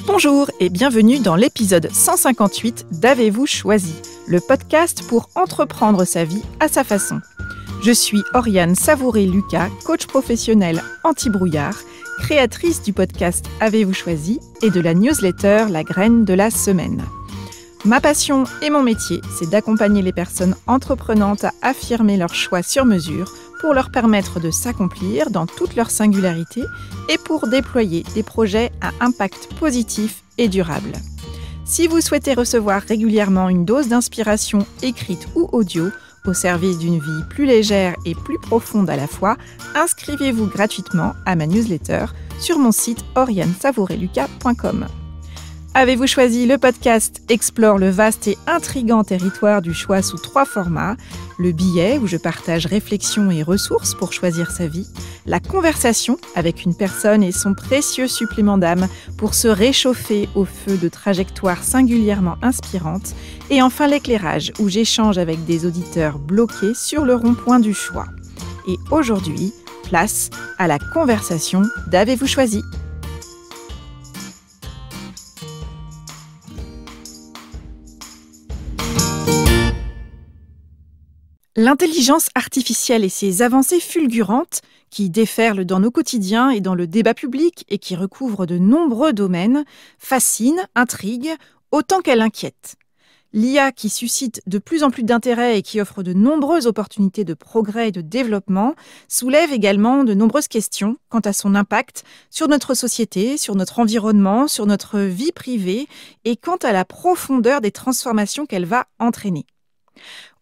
Bonjour et bienvenue dans l'épisode 158 d'Avez-vous choisi, le podcast pour entreprendre sa vie à sa façon. Je suis Oriane Savouré-Lucas, coach professionnel anti-brouillard, créatrice du podcast Avez-vous choisi et de la newsletter La Graine de la Semaine. Ma passion et mon métier, c'est d'accompagner les personnes entreprenantes à affirmer leurs choix sur mesure pour leur permettre de s'accomplir dans toute leur singularité et pour déployer des projets à impact positif et durable. Si vous souhaitez recevoir régulièrement une dose d'inspiration écrite ou audio au service d'une vie plus légère et plus profonde à la fois, inscrivez-vous gratuitement à ma newsletter sur mon site orianesavourelucas.com. Avez-vous choisi, le podcast explore le vaste et intrigant territoire du choix sous 3 formats. Le billet, où je partage réflexions et ressources pour choisir sa vie. La conversation, avec une personne et son précieux supplément d'âme pour se réchauffer au feu de trajectoires singulièrement inspirantes. Et enfin l'éclairage, où j'échange avec des auditeurs bloqués sur le rond-point du choix. Et aujourd'hui, place à la conversation d'Avez-vous choisi ? L'intelligence artificielle et ses avancées fulgurantes, qui déferlent dans nos quotidiens et dans le débat public et qui recouvrent de nombreux domaines, fascinent, intriguent, autant qu'elle inquiète. L'IA qui suscite de plus en plus d'intérêt et qui offre de nombreuses opportunités de progrès et de développement, soulève également de nombreuses questions quant à son impact sur notre société, sur notre environnement, sur notre vie privée et quant à la profondeur des transformations qu'elle va entraîner.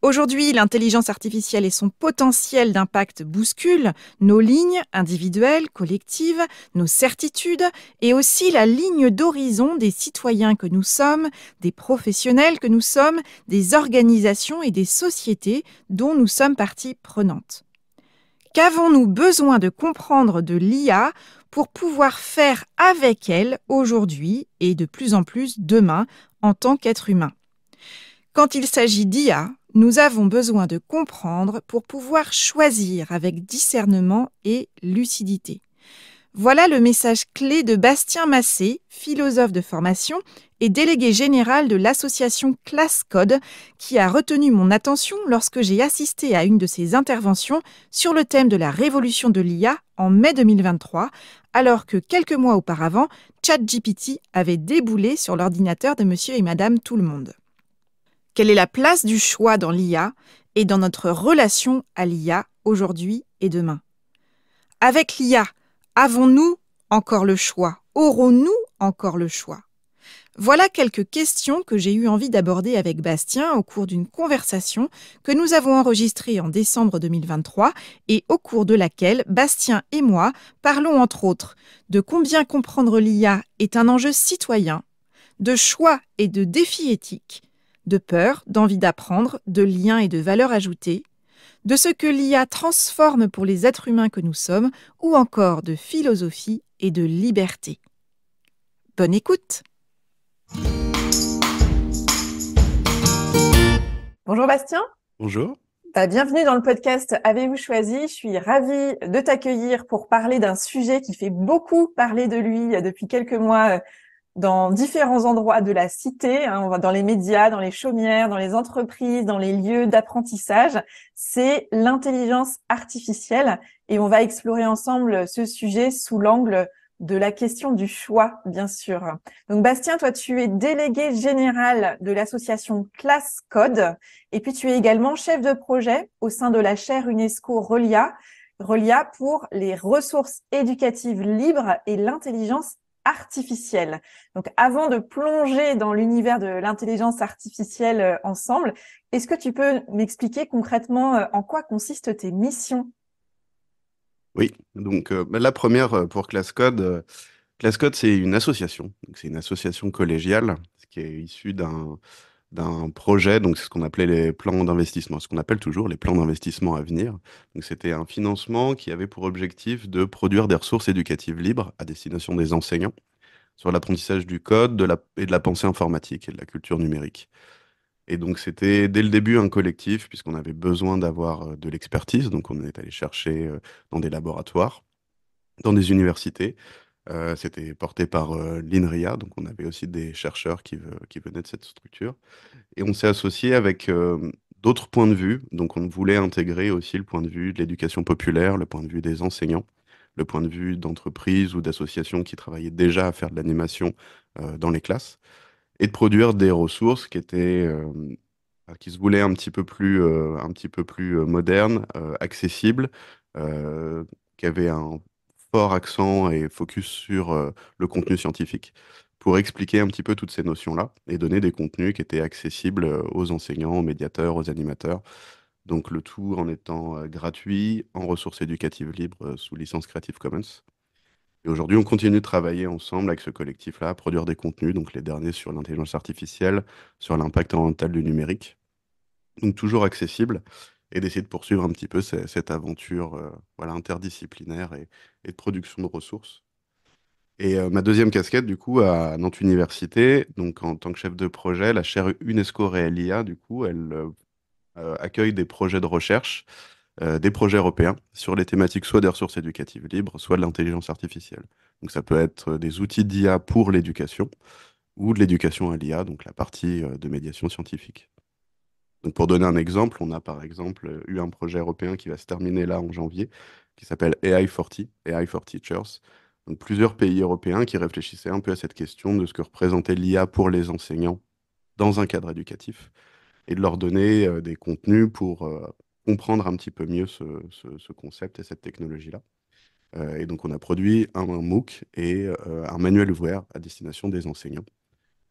Aujourd'hui, l'intelligence artificielle et son potentiel d'impact bousculent nos lignes individuelles, collectives, nos certitudes et aussi la ligne d'horizon des citoyens que nous sommes, des professionnels que nous sommes, des organisations et des sociétés dont nous sommes partie prenante. Qu'avons-nous besoin de comprendre de l'IA pour pouvoir faire avec elle aujourd'hui et de plus en plus demain en tant qu'être humain ? Quand il s'agit d'IA, nous avons besoin de comprendre pour pouvoir choisir avec discernement et lucidité. Voilà le message clé de Bastien Massé, philosophe de formation et délégué général de l'association ClassCode, qui a retenu mon attention lorsque j'ai assisté à une de ses interventions sur le thème de la révolution de l'IA en mai 2023, alors que quelques mois auparavant, ChatGPT avait déboulé sur l'ordinateur de monsieur et madame tout le monde. Quelle est la place du choix dans l'IA et dans notre relation à l'IA aujourd'hui et demain ? Avec l'IA, avons-nous encore le choix ? Aurons-nous encore le choix ? Voilà quelques questions que j'ai eu envie d'aborder avec Bastien au cours d'une conversation que nous avons enregistrée en décembre 2023 et au cours de laquelle Bastien et moi parlons entre autres de combien comprendre l'IA est un enjeu citoyen, de choix et de défis éthiques, de peur, d'envie d'apprendre, de liens et de valeurs ajoutées, de ce que l'IA transforme pour les êtres humains que nous sommes, ou encore de philosophie et de liberté. Bonne écoute! Bonjour Bastien. Bonjour. Bienvenue dans le podcast Avez-vous choisi ? Je suis ravie de t'accueillir pour parler d'un sujet qui fait beaucoup parler de lui depuis quelques mois dans différents endroits de la cité, on va dans les médias, dans les chaumières, dans les entreprises, dans les lieux d'apprentissage. C'est l'intelligence artificielle et on va explorer ensemble ce sujet sous l'angle de la question du choix, bien sûr. Donc Bastien, toi tu es délégué général de l'association ClassCode et puis tu es également chef de projet au sein de la chaire UNESCO RELIA pour les ressources éducatives libres et l'intelligence artificielle. Donc, avant de plonger dans l'univers de l'intelligence artificielle ensemble, est-ce que tu peux m'expliquer concrètement en quoi consistent tes missions ? Oui, donc la première pour ClassCode, ClassCode c'est une association, donc c'est une association collégiale qui est issue d'un projet, donc c'est ce qu'on appelait les plans d'investissement, ce qu'on appelle toujours les plans d'investissement à venir. Donc c'était un financement qui avait pour objectif de produire des ressources éducatives libres à destination des enseignants sur l'apprentissage du code et de la pensée informatique et de la culture numérique. Et donc c'était dès le début un collectif puisqu'on avait besoin d'avoir de l'expertise, donc on est allé chercher dans des laboratoires, dans des universités, C'était porté par l'INRIA, donc on avait aussi des chercheurs qui venaient de cette structure. Et on s'est associé avec d'autres points de vue. Donc, on voulait intégrer aussi le point de vue de l'éducation populaire, le point de vue des enseignants, le point de vue d'entreprises ou d'associations qui travaillaient déjà à faire de l'animation dans les classes, et de produire des ressources qui se voulaient un petit peu plus modernes, accessibles, euh, qui avaient un fort accent et focus sur le contenu scientifique, pour expliquer un petit peu toutes ces notions-là et donner des contenus qui étaient accessibles aux enseignants, aux médiateurs, aux animateurs. Donc le tout en étant gratuit, en ressources éducatives libres, sous licence Creative Commons. Et aujourd'hui, on continue de travailler ensemble avec ce collectif-là, à produire des contenus, donc les derniers sur l'intelligence artificielle, sur l'impact environnemental du numérique, donc toujours accessible, et d'essayer de poursuivre un petit peu cette aventure voilà, interdisciplinaire et de production de ressources. Et ma deuxième casquette, du coup, à Nantes Université, donc en tant que chef de projet, la chaire UNESCO Réel IA, du coup, elle accueille des projets de recherche, des projets européens sur les thématiques soit des ressources éducatives libres, soit de l'intelligence artificielle. Donc ça peut être des outils d'IA pour l'éducation ou de l'éducation à l'IA, donc la partie de médiation scientifique. Donc pour donner un exemple, on a par exemple eu un projet européen qui va se terminer là en janvier, qui s'appelle AI40, AI for Teachers. Donc plusieurs pays européens qui réfléchissaient un peu à cette question de ce que représentait l'IA pour les enseignants dans un cadre éducatif et de leur donner des contenus pour comprendre un petit peu mieux ce concept et cette technologie-là. Et donc on a produit un MOOC et un manuel ouvert à destination des enseignants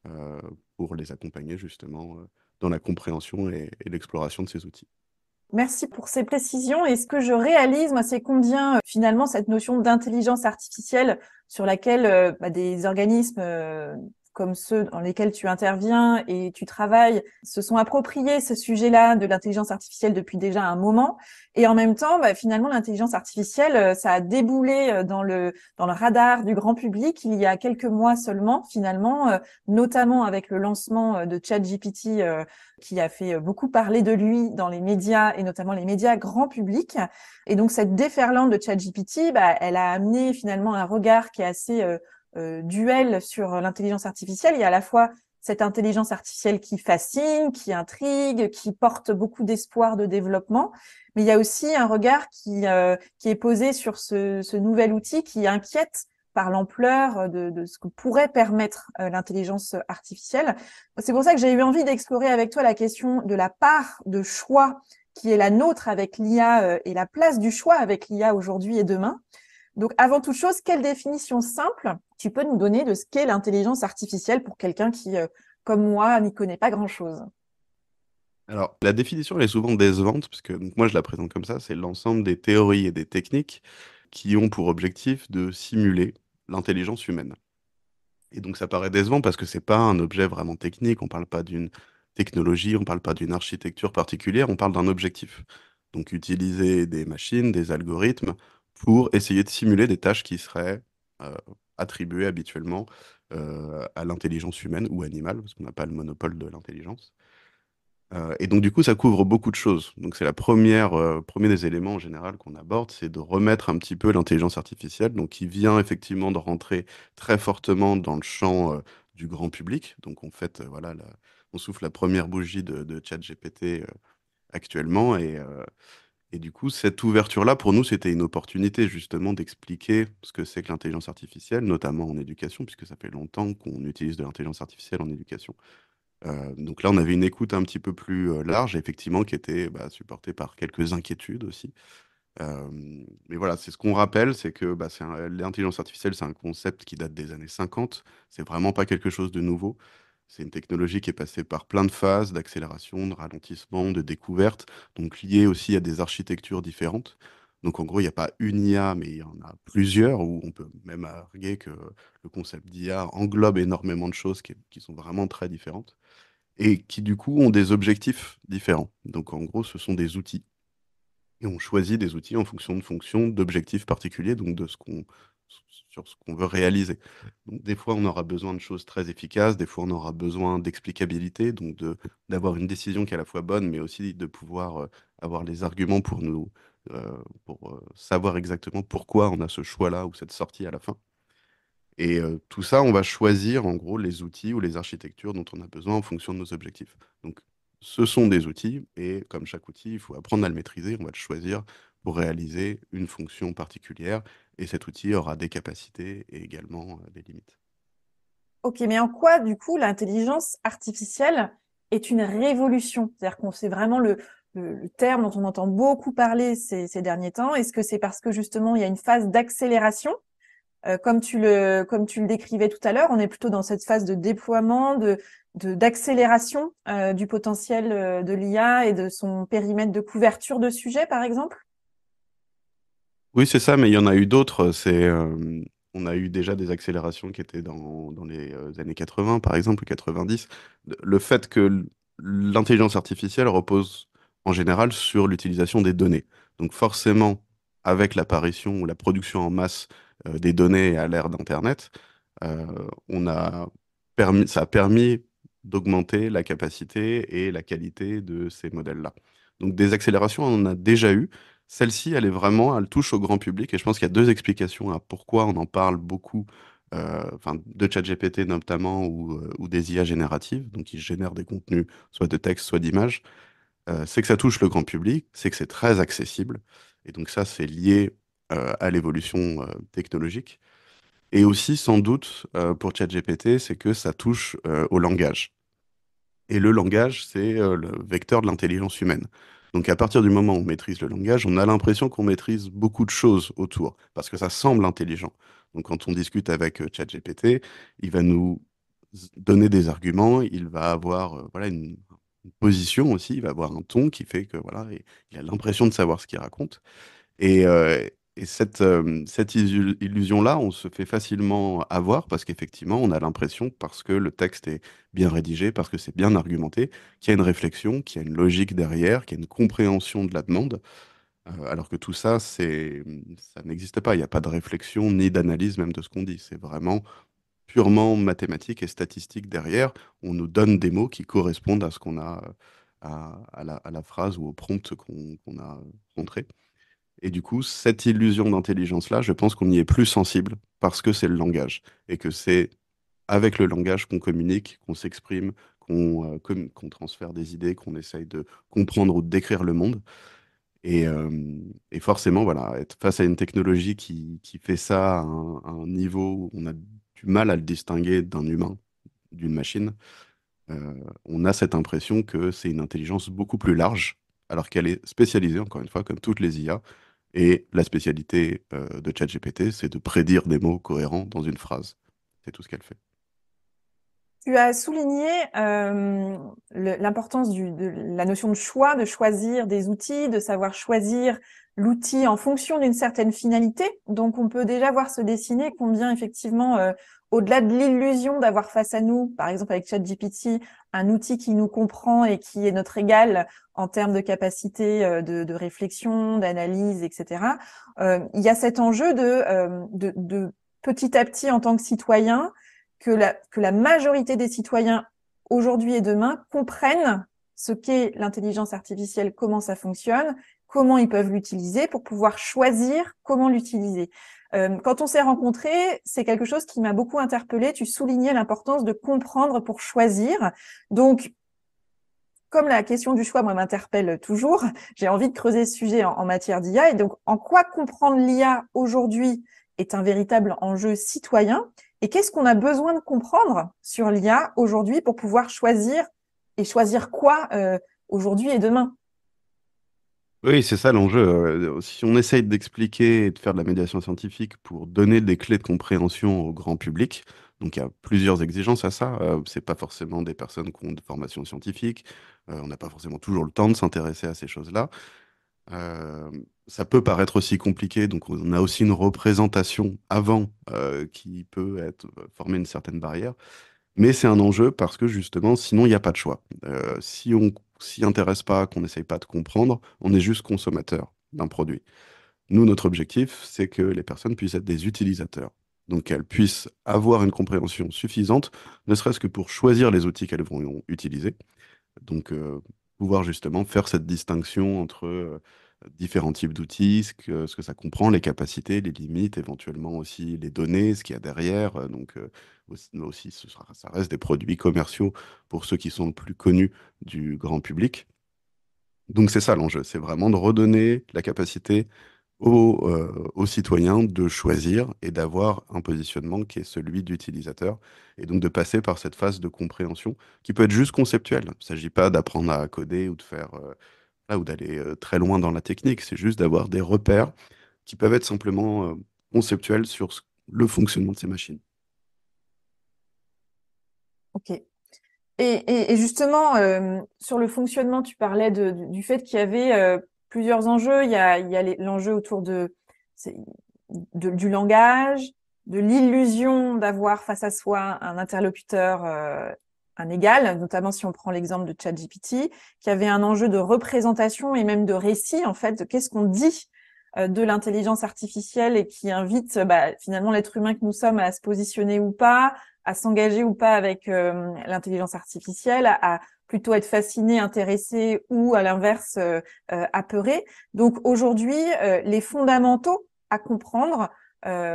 euh, pour les accompagner justement dans la compréhension et l'exploration de ces outils. Merci pour ces précisions. Et ce que je réalise, moi, c'est combien finalement cette notion d'intelligence artificielle sur laquelle des organismes comme ceux dans lesquels tu interviens et tu travailles se sont appropriés ce sujet-là de l'intelligence artificielle depuis déjà un moment. Et en même temps, finalement, l'intelligence artificielle, ça a déboulé dans le radar du grand public il y a quelques mois seulement, finalement, notamment avec le lancement de ChatGPT qui a fait beaucoup parler de lui dans les médias et notamment les médias grand public. Et donc cette déferlante de ChatGPT, elle a amené finalement un regard qui est assez duel sur l'intelligence artificielle. Il y a à la fois cette intelligence artificielle qui fascine, qui intrigue, qui porte beaucoup d'espoir de développement, mais il y a aussi un regard qui est posé sur ce nouvel outil qui inquiète par l'ampleur de ce que pourrait permettre l'intelligence artificielle. C'est pour ça que j'ai eu envie d'explorer avec toi la question de la part de choix qui est la nôtre avec l'IA et la place du choix avec l'IA aujourd'hui et demain. Donc, avant toute chose, quelle définition simple tu peux nous donner de ce qu'est l'intelligence artificielle pour quelqu'un qui, comme moi, n'y connaît pas grand-chose? Alors, la définition, elle est souvent décevante, parce que donc, moi, je la présente comme ça, c'est l'ensemble des théories et des techniques qui ont pour objectif de simuler l'intelligence humaine. Et donc, ça paraît décevant parce que c'est pas un objet vraiment technique, on parle pas d'une technologie, on parle pas d'une architecture particulière, on parle d'un objectif. Donc, utiliser des machines, des algorithmes pour essayer de simuler des tâches qui seraient euh, attribuées habituellement à l'intelligence humaine ou animale, parce qu'on n'a pas le monopole de l'intelligence. Et donc, du coup, ça couvre beaucoup de choses. Donc, c'est premier des éléments en général qu'on aborde, c'est de remettre un petit peu l'intelligence artificielle, donc qui vient effectivement de rentrer très fortement dans le champ du grand public. Donc, en fait, voilà, on souffle la première bougie de ChatGPT actuellement. Et du coup, cette ouverture-là, pour nous, c'était une opportunité justement d'expliquer ce que c'est que l'intelligence artificielle, notamment en éducation, puisque ça fait longtemps qu'on utilise de l'intelligence artificielle en éducation. Donc là, on avait une écoute un petit peu plus large, effectivement, qui était supportée par quelques inquiétudes aussi. Euh, mais voilà, c'est ce qu'on rappelle, c'est que l'intelligence artificielle, c'est un concept qui date des années 50. C'est vraiment pas quelque chose de nouveau. C'est une technologie qui est passée par plein de phases d'accélération, de ralentissement, de découverte, donc liées aussi à des architectures différentes. Donc en gros, il n'y a pas une IA, mais il y en a plusieurs, où on peut même arguer que le concept d'IA englobe énormément de choses qui sont vraiment très différentes et qui du coup ont des objectifs différents. Donc en gros, ce sont des outils. Et on choisit des outils en fonction d'objectifs particuliers, donc sur ce qu'on veut réaliser. Donc des fois, on aura besoin de choses très efficaces, des fois, on aura besoin d'explicabilité, donc d'avoir une décision qui est à la fois bonne, mais aussi de pouvoir avoir les arguments pour savoir exactement pourquoi on a ce choix-là ou cette sortie à la fin. Et tout ça, on va choisir en gros les outils ou les architectures dont on a besoin en fonction de nos objectifs. Donc, ce sont des outils et comme chaque outil, il faut apprendre à le maîtriser. On va le choisir pour réaliser une fonction particulière et cet outil aura des capacités et également des limites. Ok, mais en quoi, du coup, l'intelligence artificielle est une révolution? C'est-à-dire qu'on sait vraiment le terme dont on entend beaucoup parler ces derniers temps. Est-ce que c'est parce que justement, il y a une phase d'accélération, comme tu le décrivais tout à l'heure, on est plutôt dans cette phase de déploiement, d'accélération du potentiel de l'IA et de son périmètre de couverture de sujets, par exemple? Oui, c'est ça, mais il y en a eu d'autres. On a eu déjà des accélérations qui étaient dans les années 80, par exemple, ou 90. Le fait que l'intelligence artificielle repose en général sur l'utilisation des données. Donc forcément, avec l'apparition ou la production en masse des données à l'ère d'Internet, euh, ça a permis d'augmenter la capacité et la qualité de ces modèles-là. Donc des accélérations, on en a déjà eu. Celle-ci, elle touche au grand public et je pense qu'il y a deux explications à pourquoi on en parle beaucoup, enfin, de ChatGPT notamment ou des IA génératives, donc qui génèrent des contenus, soit de texte, soit d'images. C'est que ça touche le grand public, c'est que c'est très accessible et donc ça, c'est lié à l'évolution technologique. Et aussi, sans doute, pour ChatGPT, c'est que ça touche au langage. Et le langage, c'est le vecteur de l'intelligence humaine. Donc à partir du moment où on maîtrise le langage, on a l'impression qu'on maîtrise beaucoup de choses autour, parce que ça semble intelligent. Donc quand on discute avec ChatGPT, il va nous donner des arguments, il va avoir voilà, une position aussi, il va avoir un ton qui fait que voilà, il a l'impression de savoir ce qu'il raconte. Et, cette illusion-là, on se fait facilement avoir parce qu'effectivement, on a l'impression, parce que le texte est bien rédigé, parce que c'est bien argumenté, qu'il y a une réflexion, qu'il y a une logique derrière, qu'il y a une compréhension de la demande, alors que tout ça, ça n'existe pas. Il n'y a pas de réflexion ni d'analyse même de ce qu'on dit. C'est vraiment purement mathématique et statistique derrière. On nous donne des mots qui correspondent à ce qu'on a, à la phrase ou au prompt qu'on a rentré. Et du coup, cette illusion d'intelligence-là, je pense qu'on y est plus sensible parce que c'est le langage. Et que c'est avec le langage qu'on communique, qu'on s'exprime, qu'on transfère des idées, qu'on essaye de comprendre ou de décrire le monde. Et forcément, voilà, être face à une technologie qui fait ça à un niveau où on a du mal à le distinguer d'un humain, d'une machine, on a cette impression que c'est une intelligence beaucoup plus large, alors qu'elle est spécialisée, encore une fois, comme toutes les IA. Et la spécialité de ChatGPT, c'est de prédire des mots cohérents dans une phrase. C'est tout ce qu'elle fait. Tu as souligné l'importance de la notion de choix, de choisir des outils, de savoir choisir l'outil en fonction d'une certaine finalité. Donc, on peut déjà voir se dessiner combien, effectivement, au-delà de l'illusion d'avoir face à nous, par exemple avec ChatGPT, un outil qui nous comprend et qui est notre égal en termes de capacité de réflexion, d'analyse, etc. Il y a cet enjeu de petit à petit, en tant que citoyen, que la majorité des citoyens aujourd'hui et demain comprennent ce qu'est l'intelligence artificielle, comment ça fonctionne, comment ils peuvent l'utiliser pour pouvoir choisir comment l'utiliser. Quand on s'est rencontrés, c'est quelque chose qui m'a beaucoup interpellée. Tu soulignais l'importance de comprendre pour choisir. Donc, comme la question du choix, moi, m'interpelle toujours, j'ai envie de creuser ce sujet en matière d'IA. Et donc, en quoi comprendre l'IA aujourd'hui est un véritable enjeu citoyen? Et qu'est-ce qu'on a besoin de comprendre sur l'IA aujourd'hui pour pouvoir choisir et choisir quoi aujourd'hui et demain? Oui, c'est ça l'enjeu. Si on essaye d'expliquer et de faire de la médiation scientifique pour donner des clés de compréhension au grand public, donc il y a plusieurs exigences à ça. C'est pas forcément des personnes qui ont de formation scientifique. On n'a pas forcément toujours le temps de s'intéresser à ces choses-là. Euh, Ça peut paraître aussi compliqué, donc on a aussi une représentation avant qui peut former une certaine barrière. Mais c'est un enjeu parce que justement, sinon, il n'y a pas de choix. Si on s'y intéresse pas, qu'on n'essaye pas de comprendre, on est juste consommateur d'un produit. Nous, notre objectif, c'est que les personnes puissent être des utilisateurs. Donc qu'elles puissent avoir une compréhension suffisante, ne serait-ce que pour choisir les outils qu'elles vont utiliser. Donc pouvoir justement faire cette distinction entre différents types d'outils, ce que ça comprend, les capacités, les limites, éventuellement aussi les données, ce qu'il y a derrière. Aussi, ça reste des produits commerciaux pour ceux qui sont le plus connus du grand public. Donc c'est ça l'enjeu, c'est vraiment de redonner la capacité aux citoyens de choisir et d'avoir un positionnement qui est celui d'utilisateur, et donc de passer par cette phase de compréhension qui peut être juste conceptuelle. Il ne s'agit pas d'apprendre à coder ou de faire ou d'aller très loin dans la technique, c'est juste d'avoir des repères qui peuvent être simplement conceptuels sur le fonctionnement de ces machines. Ok. Et justement, sur le fonctionnement, tu parlais du fait qu'il y avait plusieurs enjeux. Il y a l'enjeu autour c'est- du langage, de l'illusion d'avoir face à soi un interlocuteur, un égal, notamment si on prend l'exemple de ChatGPT, qui avait un enjeu de représentation et même de récit, en fait, de qu'est-ce qu'on dit de l'intelligence artificielle et qui invite finalement l'être humain que nous sommes à se positionner ou pas, à s'engager ou pas avec l'intelligence artificielle, à plutôt être fasciné, intéressé ou à l'inverse apeuré. Donc aujourd'hui, les fondamentaux à comprendre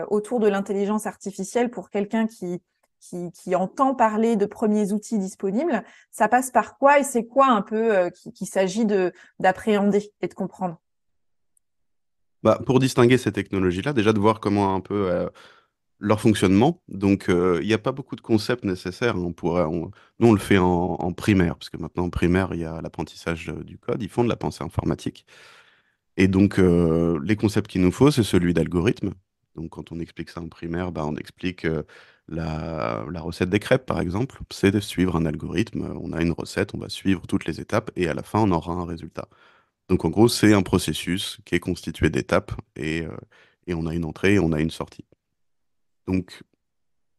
autour de l'intelligence artificielle pour quelqu'un qui entend parler de premiers outils disponibles, ça passe par quoi et c'est quoi un peu qu'il s'agit d'appréhender et de comprendre? Bah, pour distinguer ces technologies-là, déjà de voir comment un peu leur fonctionnement. Donc, il n'y a pas beaucoup de concepts nécessaires. Nous, on le fait en primaire, parce que maintenant, en primaire, il y a l'apprentissage du code. Ils font de la pensée informatique. Et donc, les concepts qu'il nous faut, c'est celui d'algorithme. Donc, quand on explique ça en primaire, bah, on explique la recette des crêpes, par exemple. C'est de suivre un algorithme. On a une recette, on va suivre toutes les étapes, et à la fin, on aura un résultat. Donc, en gros, c'est un processus qui est constitué d'étapes, et on a une entrée et on a une sortie. Donc,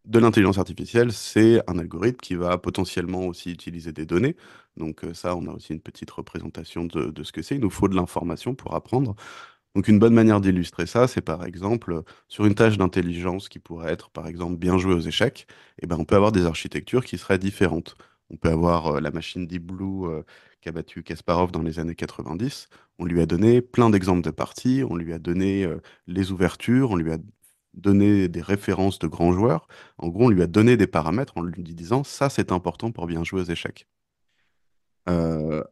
de l'intelligence artificielle, c'est un algorithme qui va potentiellement aussi utiliser des données. Donc ça, on a aussi une petite représentation de ce que c'est. Il nous faut de l'information pour apprendre. Donc une bonne manière d'illustrer ça, c'est par exemple sur une tâche d'intelligence qui pourrait être par exemple bien jouer aux échecs, eh ben, on peut avoir des architectures qui seraient différentes. On peut avoir la machine Deep Blue qui a battu Kasparov dans les années 90. On lui a donné plein d'exemples de parties, on lui a donné les ouvertures, on lui a donné des références de grands joueurs. En gros, on lui a donné des paramètres en lui disant ça c'est important pour bien jouer aux échecs. Euh,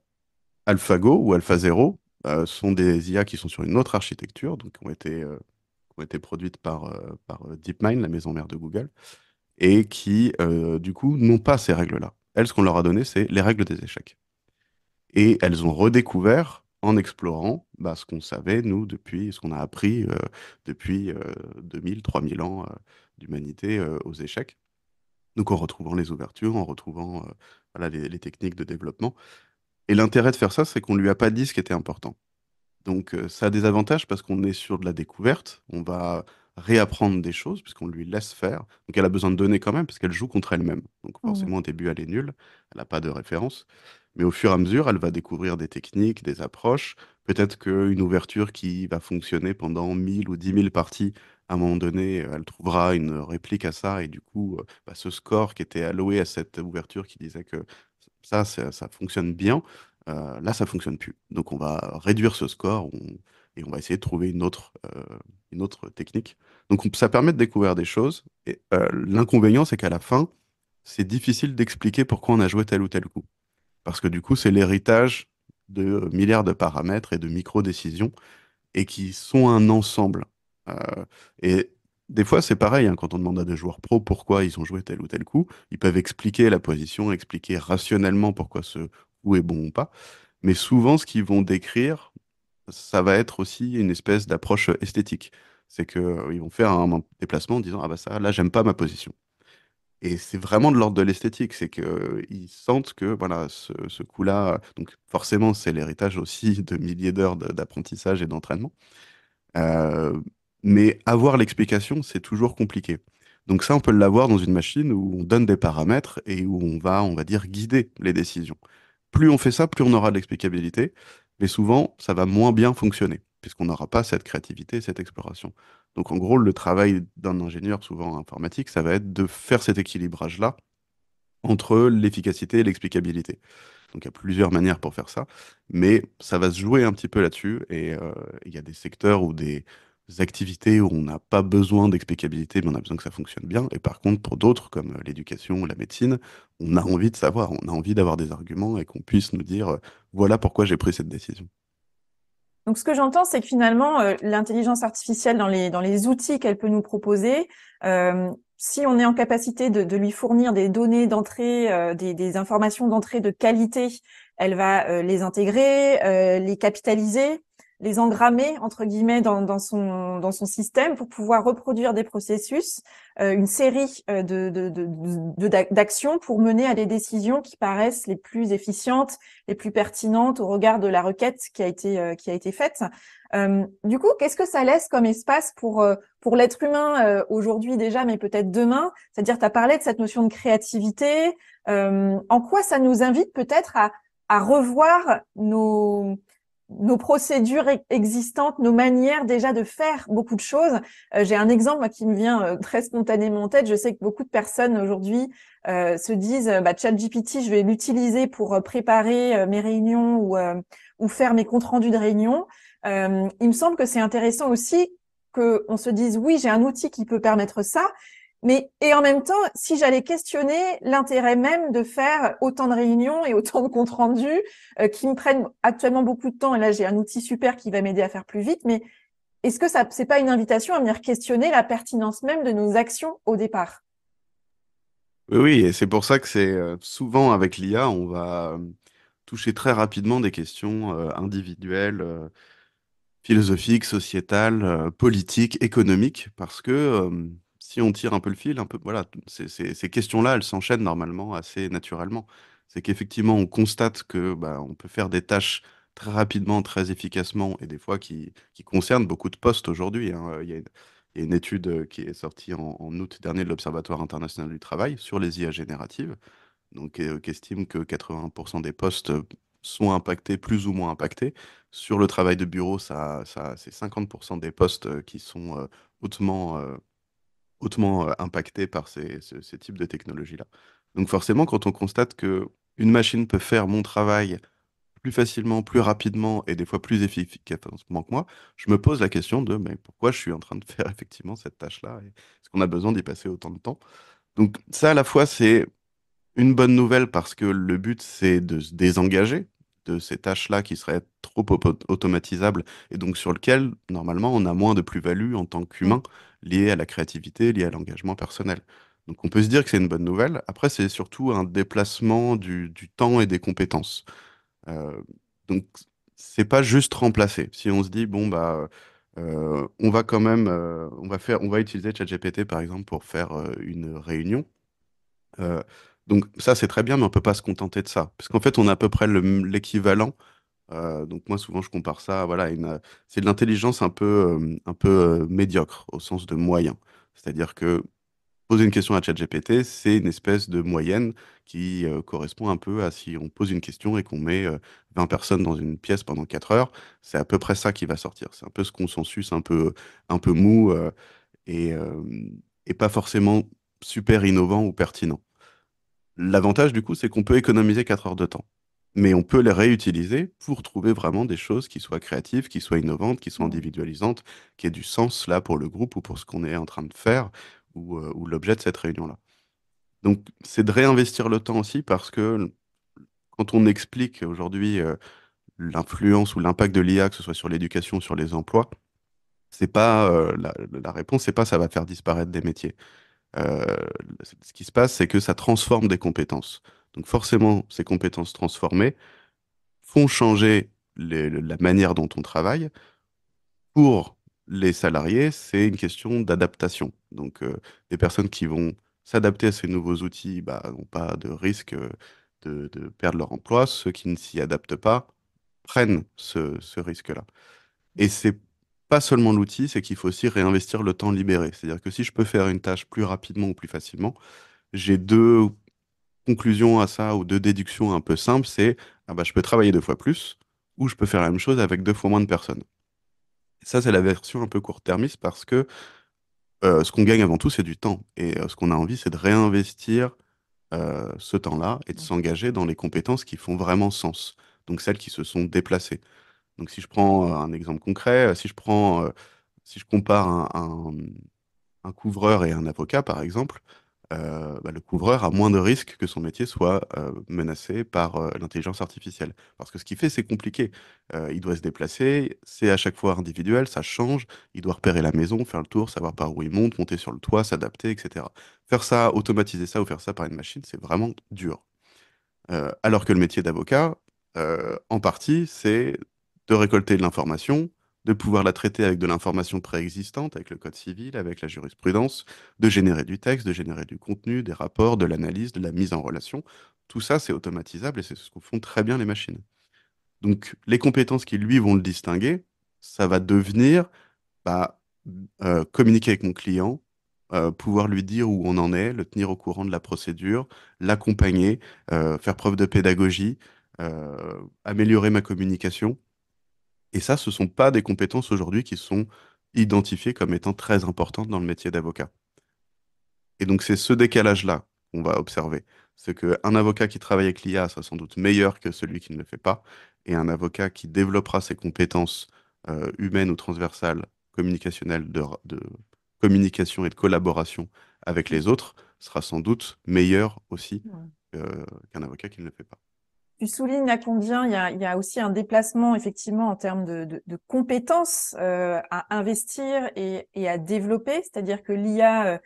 AlphaGo ou AlphaZero sont des IA qui sont sur une autre architecture, donc qui ont été produites par DeepMind, la maison mère de Google, et qui, du coup, n'ont pas ces règles-là. Elles, ce qu'on leur a donné, c'est les règles des échecs. Et elles ont redécouvert, en explorant ce qu'on savait, nous, depuis, ce qu'on a appris depuis 2000, 3000 ans d'humanité aux échecs. Donc en retrouvant les ouvertures, en retrouvant voilà, les techniques de développement. Et l'intérêt de faire ça, c'est qu'on ne lui a pas dit ce qui était important. Donc, ça a des avantages parce qu'on est sur de la découverte. On va réapprendre des choses puisqu'on lui laisse faire. Donc, elle a besoin de données quand même parce qu'elle joue contre elle-même. Donc, Mhm. forcément, au début, elle est nulle. Elle n'a pas de référence. Mais au fur et à mesure, elle va découvrir des techniques, des approches. Peut-être qu'une ouverture qui va fonctionner pendant 1000 ou 10 000 parties, à un moment donné, elle trouvera une réplique à ça. Et du coup, ce score qui était alloué à cette ouverture qui disait que ça fonctionne bien. Là, ça fonctionne plus. Donc, on va réduire ce score et on va essayer de trouver une autre technique. Donc, ça permet de découvrir des choses. Et l'inconvénient, c'est qu'à la fin, c'est difficile d'expliquer pourquoi on a joué tel ou tel coup. Parce que du coup, c'est l'héritage de milliards de paramètres et de micro-décisions et qui sont un ensemble. Et des fois, c'est pareil, hein, quand on demande à des joueurs pros pourquoi ils ont joué tel ou tel coup, ils peuvent expliquer la position, expliquer rationnellement pourquoi ce coup est bon ou pas. Mais souvent, ce qu'ils vont décrire, ça va être aussi une espèce d'approche esthétique. C'est que, ils vont faire un déplacement en disant, ah bah ça, là, j'aime pas ma position. Et c'est vraiment de l'ordre de l'esthétique, c'est qu'ils sentent que voilà, ce coup-là, donc forcément, c'est l'héritage aussi de milliers d'heures d'apprentissage et d'entraînement. Euh, mais avoir l'explication, c'est toujours compliqué. Donc ça, on peut l'avoir dans une machine où on donne des paramètres et où on va dire, guider les décisions. Plus on fait ça, plus on aura de l'explicabilité, mais souvent, ça va moins bien fonctionner, puisqu'on n'aura pas cette créativité, cette exploration. Donc en gros, le travail d'un ingénieur, souvent informatique, ça va être de faire cet équilibrage-là entre l'efficacité et l'explicabilité. Donc il y a plusieurs manières pour faire ça, mais ça va se jouer un petit peu là-dessus. Et il y a des secteurs ou des activités où on n'a pas besoin d'explicabilité, mais on a besoin que ça fonctionne bien. Et par contre, pour d'autres, comme l'éducation ou la médecine, on a envie de savoir, on a envie d'avoir des arguments et qu'on puisse nous dire, voilà pourquoi j'ai pris cette décision. Donc, ce que j'entends, c'est que finalement, l'intelligence artificielle dans les outils qu'elle peut nous proposer, si on est en capacité de lui fournir des données d'entrée, des informations d'entrée de qualité, elle va les intégrer, les capitaliser, les engrammer entre guillemets dans son système pour pouvoir reproduire des processus, une série d'actions pour mener à des décisions qui paraissent les plus efficientes, les plus pertinentes au regard de la requête qui a été faite. Du coup, qu'est-ce que ça laisse comme espace pour l'être humain aujourd'hui déjà, mais peut-être demain? C'est-à-dire, tu as parlé de cette notion de créativité. En quoi ça nous invite peut-être à revoir nos procédures existantes, nos manières déjà de faire beaucoup de choses. J'ai un exemple moi, qui me vient très spontanément en tête. Je sais que beaucoup de personnes aujourd'hui se disent bah, ChatGPT, je vais l'utiliser pour préparer mes réunions ou faire mes comptes rendus de réunion. Il me semble que c'est intéressant aussi qu'on se dise oui, j'ai un outil qui peut permettre ça, mais et en même temps, si j'allais questionner l'intérêt même de faire autant de réunions et autant de comptes rendus qui me prennent actuellement beaucoup de temps, et là j'ai un outil super qui va m'aider à faire plus vite, mais est-ce que ça c'est pas une invitation à venir questionner la pertinence même de nos actions au départ? Oui, oui, et c'est pour ça que c'est souvent avec l'IA, on va toucher très rapidement des questions individuelles, philosophiques, sociétales, politiques, économiques, parce que si on tire un peu le fil, un peu, voilà, ces questions-là, elles s'enchaînent normalement assez naturellement. C'est qu'effectivement, on constate que bah, on peut faire des tâches très rapidement, très efficacement, et des fois qui concernent beaucoup de postes aujourd'hui, hein. Il y a une étude qui est sortie en août dernier de l'Observatoire international du travail sur les IA génératives, donc qui estime que 80% des postes sont impactés, plus ou moins impactés. Sur le travail de bureau, c'est 50% des postes qui sont hautement impactés par ces types de technologies-là. Donc forcément, quand on constate que une machine peut faire mon travail plus facilement, plus rapidement et des fois plus efficacement que moi, je me pose la question de mais pourquoi je suis en train de faire effectivement cette tâche-là et est-ce qu'on a besoin d'y passer autant de temps? Donc ça, à la fois, c'est une bonne nouvelle parce que le but, c'est de se désengager de ces tâches-là qui seraient trop automatisables et donc sur lesquelles, normalement, on a moins de plus-value en tant qu'humain liée à la créativité, liée à l'engagement personnel. Donc on peut se dire que c'est une bonne nouvelle. Après, c'est surtout un déplacement du temps et des compétences. Euh, donc c'est pas juste remplacer. Si on se dit, bon, bah, on va quand même, on va utiliser ChatGPT par exemple pour faire une réunion. Euh, donc ça, c'est très bien, mais on peut pas se contenter de ça. Parce qu'en fait, on a à peu près l'équivalent. Donc moi, souvent, je compare ça, voilà, c'est de l'intelligence un peu médiocre, au sens de moyen. C'est-à-dire que poser une question à ChatGPT, c'est une espèce de moyenne qui correspond un peu à si on pose une question et qu'on met 20 personnes dans une pièce pendant 4 heures, c'est à peu près ça qui va sortir. C'est un peu ce consensus un peu mou et, euh, et pas forcément super innovant ou pertinent. L'avantage, du coup, c'est qu'on peut économiser 4 heures de temps. Mais on peut les réutiliser pour trouver vraiment des choses qui soient créatives, qui soient innovantes, qui soient individualisantes, qui aient du sens là pour le groupe ou pour ce qu'on est en train de faire ou l'objet de cette réunion-là. Donc, c'est de réinvestir le temps aussi parce que quand on explique aujourd'hui l'influence ou l'impact de l'IA, que ce soit sur l'éducation, sur les emplois, c'est pas la réponse, c'est pas ça va faire disparaître des métiers. Euh, Ce qui se passe, c'est que ça transforme des compétences. Donc forcément, ces compétences transformées font changer la manière dont on travaille. Pour les salariés, c'est une question d'adaptation. Donc des personnes qui vont s'adapter à ces nouveaux outils bah, n'ont pas de risque de perdre leur emploi. Ceux qui ne s'y adaptent pas prennent ce risque-là. Et c'est pas seulement l'outil, c'est qu'il faut aussi réinvestir le temps libéré. C'est-à-dire que si je peux faire une tâche plus rapidement ou plus facilement, j'ai deux conclusions à ça ou deux déductions un peu simples, c'est ah bah, je peux travailler 2 fois plus ou je peux faire la même chose avec 2 fois moins de personnes. Ça, c'est la version un peu court-termiste parce que ce qu'on gagne avant tout, c'est du temps. Et ce qu'on a envie, c'est de réinvestir. ce temps-là et de s'engager dans les compétences qui font vraiment sens, donc celles qui se sont déplacées. Donc si je prends un exemple concret, si je compare un couvreur et un avocat, par exemple, bah, le couvreur a moins de risques que son métier soit menacé par l'intelligence artificielle. Parce que ce qu'il fait, c'est compliqué. Il doit se déplacer, c'est à chaque fois individuel, ça change, il doit repérer la maison, faire le tour, savoir par où il monte, monter sur le toit, s'adapter, etc. Faire ça, automatiser ça ou faire ça par une machine, c'est vraiment dur. Alors que le métier d'avocat, en partie, c'est de récolter de l'information, de pouvoir la traiter avec de l'information préexistante, avec le code civil, avec la jurisprudence, de générer du texte, de générer du contenu, des rapports, de l'analyse, de la mise en relation. Tout ça, c'est automatisable et c'est ce que font très bien les machines. Donc, les compétences qui, lui, vont le distinguer, ça va devenir bah, communiquer avec mon client, pouvoir lui dire où on en est, le tenir au courant de la procédure, l'accompagner, faire preuve de pédagogie, améliorer ma communication. Et ça, ce ne sont pas des compétences aujourd'hui qui sont identifiées comme étant très importantes dans le métier d'avocat. Et donc, c'est ce décalage-là qu'on va observer. C'est qu'un avocat qui travaille avec l'IA sera sans doute meilleur que celui qui ne le fait pas. Et un avocat qui développera ses compétences humaines ou transversales, communicationnelles, de communication et de collaboration avec les autres, sera sans doute meilleur aussi Ouais. qu'un avocat qui ne le fait pas. Tu soulignes à combien il y a aussi un déplacement effectivement en termes de compétences à investir et à développer, c'est-à-dire que l'IA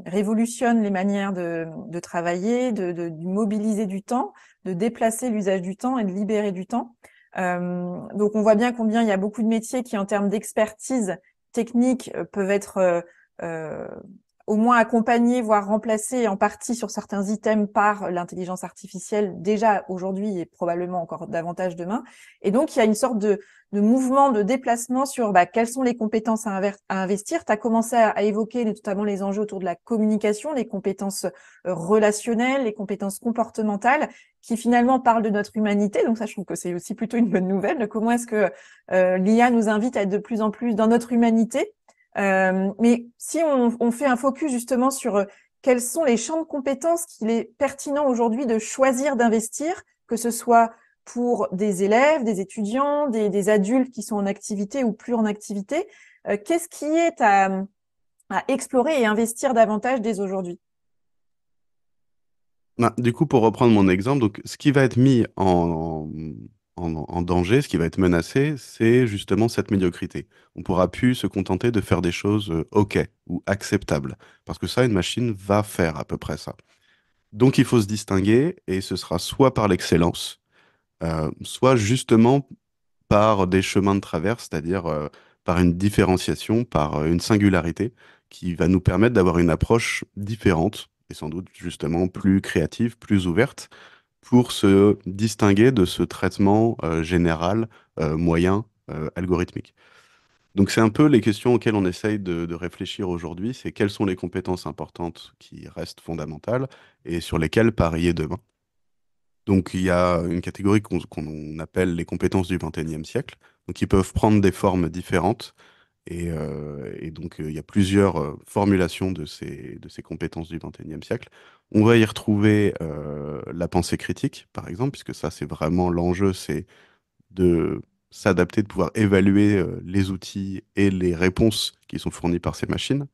révolutionne les manières de travailler, de mobiliser du temps, de déplacer l'usage du temps et de libérer du temps. Donc on voit bien combien il y a beaucoup de métiers qui en termes d'expertise technique peuvent être euh, au moins accompagner, voire remplacer en partie sur certains items par l'intelligence artificielle déjà aujourd'hui et probablement encore davantage demain. Et donc, il y a une sorte de mouvement de déplacement sur quelles sont les compétences à investir. Tu as commencé à évoquer notamment les enjeux autour de la communication, les compétences relationnelles, les compétences comportementales, qui finalement parlent de notre humanité. Donc ça, je trouve que c'est aussi plutôt une bonne nouvelle. Comment est-ce que l'IA nous invite à être de plus en plus dans notre humanité, mais si on fait un focus justement sur quels sont les champs de compétences qu'il est pertinent aujourd'hui de choisir d'investir, que ce soit pour des élèves, des étudiants, des adultes qui sont en activité ou plus en activité, qu'est-ce qui est à explorer et investir davantage dès aujourd'hui? Bah, du coup, pour reprendre mon exemple, donc, ce qui va être mis en danger, ce qui va être menacé, c'est justement cette médiocrité. On pourra plus se contenter de faire des choses OK ou acceptables, parce que ça, une machine va faire à peu près ça. Donc, il faut se distinguer, et ce sera soit par l'excellence, soit justement par des chemins de traverse, c'est-à-dire par une différenciation, par une singularité qui va nous permettre d'avoir une approche différente et sans doute justement plus créative, plus ouverte pour se distinguer de ce traitement général, moyen, algorithmique. Donc c'est un peu les questions auxquelles on essaye de réfléchir aujourd'hui, c'est quelles sont les compétences importantes qui restent fondamentales et sur lesquelles parier demain. Donc, il y a une catégorie qu'on appelle les compétences du XXIe siècle, donc qui peuvent prendre des formes différentes. Et donc, il y a plusieurs formulations de ces compétences du XXIe siècle. On va y retrouver la pensée critique, par exemple, puisque ça, c'est vraiment l'enjeu, c'est de s'adapter, de pouvoir évaluer les outils et les réponses qui sont fournies par ces machines.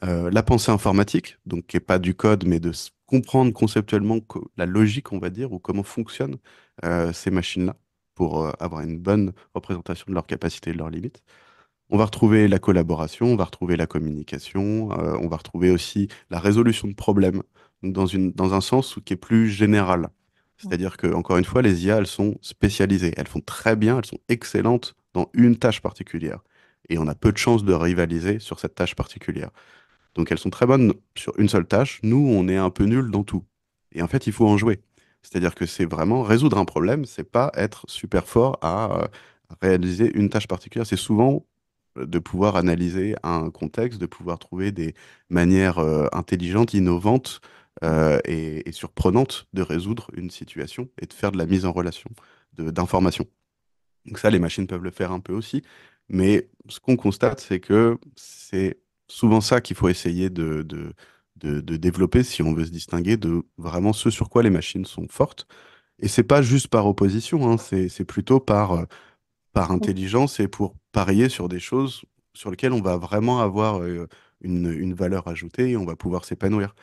La pensée informatique, donc qui n'est pas du code, mais de comprendre conceptuellement la logique, on va dire, ou comment fonctionnent ces machines-là pour avoir une bonne représentation de leurs capacités et de leurs limites. On va retrouver la collaboration, on va retrouver la communication, on va retrouver aussi la résolution de problèmes, donc dans un sens qui est plus général. C'est-à-dire que, encore une fois, les IA, elles sont spécialisées. Elles font très bien, elles sont excellentes dans une tâche particulière. Et on a peu de chances de rivaliser sur cette tâche particulière. Donc elles sont très bonnes sur une seule tâche. Nous, on est un peu nuls dans tout. Et en fait, il faut en jouer. C'est-à-dire que c'est vraiment résoudre un problème, c'est pas être super fort à réaliser une tâche particulière. C'est souvent de pouvoir analyser un contexte, de pouvoir trouver des manières intelligentes, innovantes et surprenantes de résoudre une situation et de faire de la mise en relation d'informations. Donc ça, les machines peuvent le faire un peu aussi. Mais ce qu'on constate, c'est que c'est souvent ça qu'il faut essayer de développer si on veut se distinguer de vraiment ce sur quoi les machines sont fortes. Et c'est pas juste par opposition, hein, c'est plutôt par intelligence et pour parier sur des choses sur lesquelles on va vraiment avoir une valeur ajoutée et on va pouvoir s'épanouir.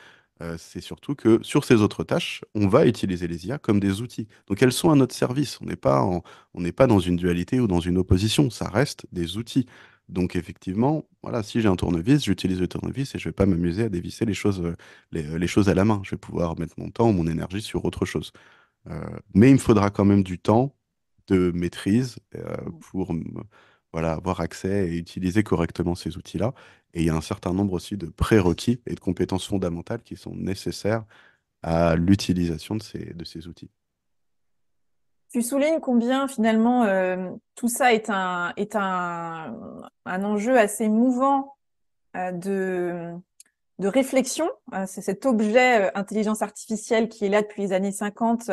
C'est surtout que sur ces autres tâches, on va utiliser les IA comme des outils. Donc elles sont à notre service. On n'est pas dans une dualité ou dans une opposition. Ça reste des outils. Donc effectivement, voilà, si j'ai un tournevis, j'utilise le tournevis et je vais pas m'amuser à dévisser les choses à la main. Je vais pouvoir mettre mon temps ou mon énergie sur autre chose. Mais il me faudra quand même du temps de maîtrise pour voilà, avoir accès et utiliser correctement ces outils-là. Et il y a un certain nombre aussi de prérequis et de compétences fondamentales qui sont nécessaires à l'utilisation de ces outils. Tu soulignes combien finalement tout ça est un enjeu assez mouvant de réflexion. C'est cet objet intelligence artificielle qui est là depuis les années 50,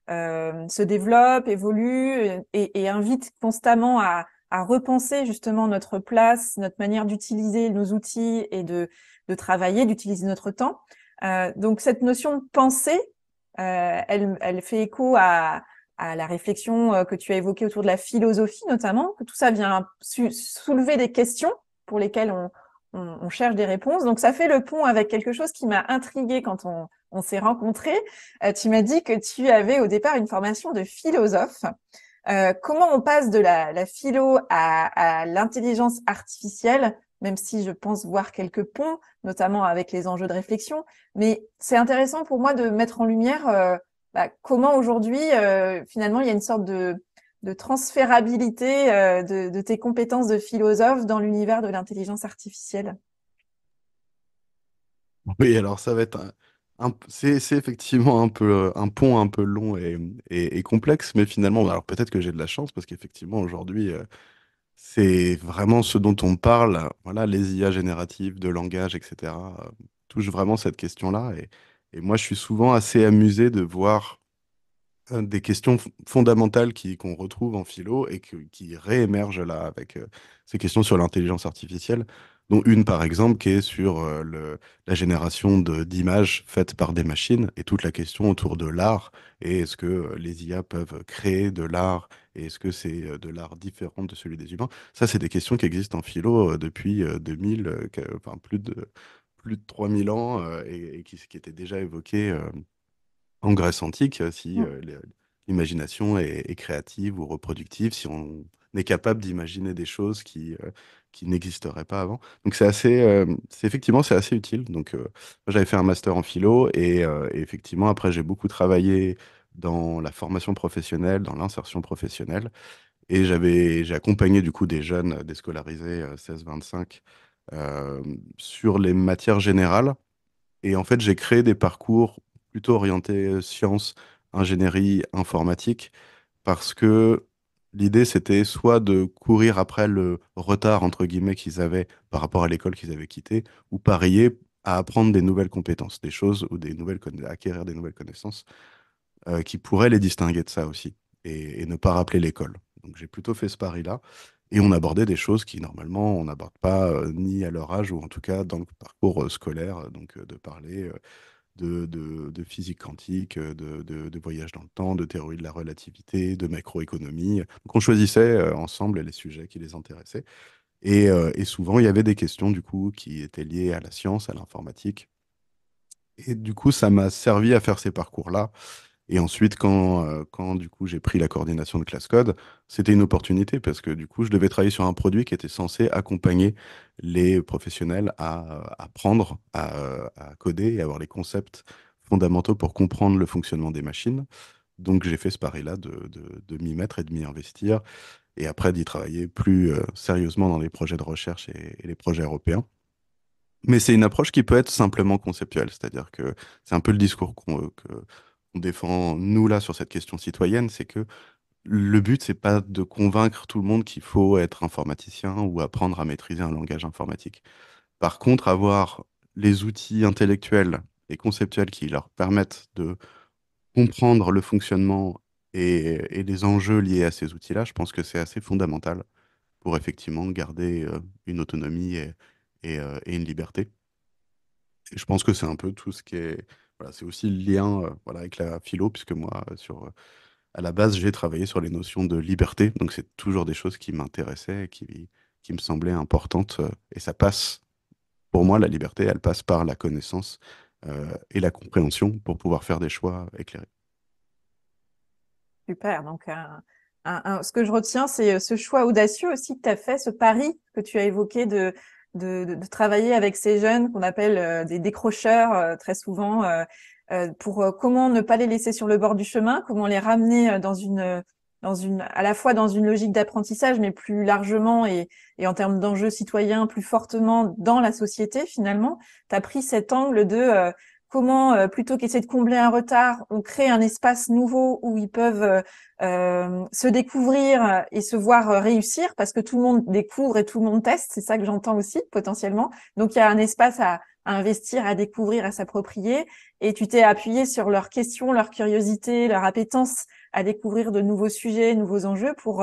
se développe, évolue et invite constamment à repenser justement notre place, notre manière d'utiliser nos outils et de travailler, d'utiliser notre temps. Donc cette notion de pensée, elle fait écho à la réflexion que tu as évoquée autour de la philosophie notamment, que tout ça vient soulever des questions pour lesquelles on cherche des réponses. Donc, ça fait le pont avec quelque chose qui m'a intriguée quand on s'est rencontrés. Tu m'as dit que tu avais au départ une formation de philosophe. Comment on passe de la philo à l'intelligence artificielle, même si je pense voir quelques ponts, notamment avec les enjeux de réflexion. Mais c'est intéressant pour moi de mettre en lumière comment aujourd'hui, finalement, il y a une sorte de transférabilité de tes compétences de philosophe dans l'univers de l'intelligence artificielle. Oui, alors ça va être c'est effectivement un peu un pont un peu long et complexe, mais finalement, alors peut-être que j'ai de la chance parce qu'effectivement aujourd'hui, c'est vraiment ce dont on parle. Voilà, les IA génératives, de langage, etc. Touchent vraiment cette question-là. Et moi, je suis souvent assez amusé de voir des questions fondamentales qu'on retrouve en philo et qui réémergent là avec ces questions sur l'intelligence artificielle, dont une par exemple qui est sur la génération d'images faites par des machines et toute la question autour de l'art et est-ce que les IA peuvent créer de l'art et est-ce que c'est de l'art différent de celui des humains? Ça, c'est des questions qui existent en philo depuis 2000, enfin plus de 3000 ans et qui étaient déjà évoquées en Grèce antique, si Mm. l'imagination est créative ou reproductive, si on est capable d'imaginer des choses qui n'existeraient pas avant. Donc effectivement, c'est assez utile. Donc, moi, j'avais fait un master en philo et effectivement, après, j'ai beaucoup travaillé dans la formation professionnelle, dans l'insertion professionnelle. Et j'ai accompagné du coup des jeunes déscolarisés 16-25 sur les matières générales et en fait, j'ai créé des parcours plutôt orientés sciences, ingénierie, informatique, parce que l'idée, c'était soit de courir après le retard, entre guillemets, qu'ils avaient par rapport à l'école qu'ils avaient quittée, ou parier à apprendre des nouvelles compétences, des choses ou acquérir des nouvelles connaissances qui pourraient les distinguer de ça aussi, et ne pas rappeler l'école. Donc j'ai plutôt fait ce pari-là. Et on abordait des choses qui, normalement, on n'aborde pas ni à leur âge, ou en tout cas dans le parcours scolaire, de parler de physique quantique, de voyage dans le temps, de théorie de la relativité, de macroéconomie. Donc on choisissait ensemble les sujets qui les intéressaient. Et souvent, il y avait des questions du coup qui étaient liées à la science, à l'informatique. Et du coup, ça m'a servi à faire ces parcours-là. Et ensuite, quand du coup j'ai pris la coordination de ClassCode, c'était une opportunité parce que du coup, je devais travailler sur un produit qui était censé accompagner les professionnels à apprendre à coder et avoir les concepts fondamentaux pour comprendre le fonctionnement des machines. Donc j'ai fait ce pari-là de m'y mettre et de m'y investir et après d'y travailler plus sérieusement dans les projets de recherche et les projets européens. Mais c'est une approche qui peut être simplement conceptuelle, c'est-à-dire que c'est un peu le discours qu'on défend nous là sur cette question citoyenne, c'est que le but c'est pas de convaincre tout le monde qu'il faut être informaticien ou apprendre à maîtriser un langage informatique. Par contre, avoir les outils intellectuels et conceptuels qui leur permettent de comprendre le fonctionnement et les enjeux liés à ces outils-là, je pense que c'est assez fondamental pour effectivement garder une autonomie et une liberté. Et je pense que c'est un peu tout ce qui est. Voilà, c'est aussi le lien voilà, avec la philo, puisque moi, à la base, j'ai travaillé sur les notions de liberté. Donc, c'est toujours des choses qui m'intéressaient et qui me semblaient importantes. Et ça passe, pour moi, la liberté, elle passe par la connaissance et la compréhension pour pouvoir faire des choix éclairés. Super. Donc, ce que je retiens, c'est ce choix audacieux aussi que tu as fait, ce pari que tu as évoqué de travailler avec ces jeunes qu'on appelle des décrocheurs très souvent, pour comment ne pas les laisser sur le bord du chemin, comment les ramener à la fois dans une logique d'apprentissage, mais plus largement et en termes d'enjeux citoyens, plus fortement dans la société finalement. Tu as pris cet angle de comment, plutôt qu'essayer de combler un retard, on crée un espace nouveau où ils peuvent se découvrir et se voir réussir, parce que tout le monde découvre et tout le monde teste, c'est ça que j'entends aussi potentiellement. Donc il y a un espace à investir, à découvrir, à s'approprier, et tu t'es appuyé sur leurs questions, leur curiosité, leur appétence à découvrir de nouveaux sujets, nouveaux enjeux pour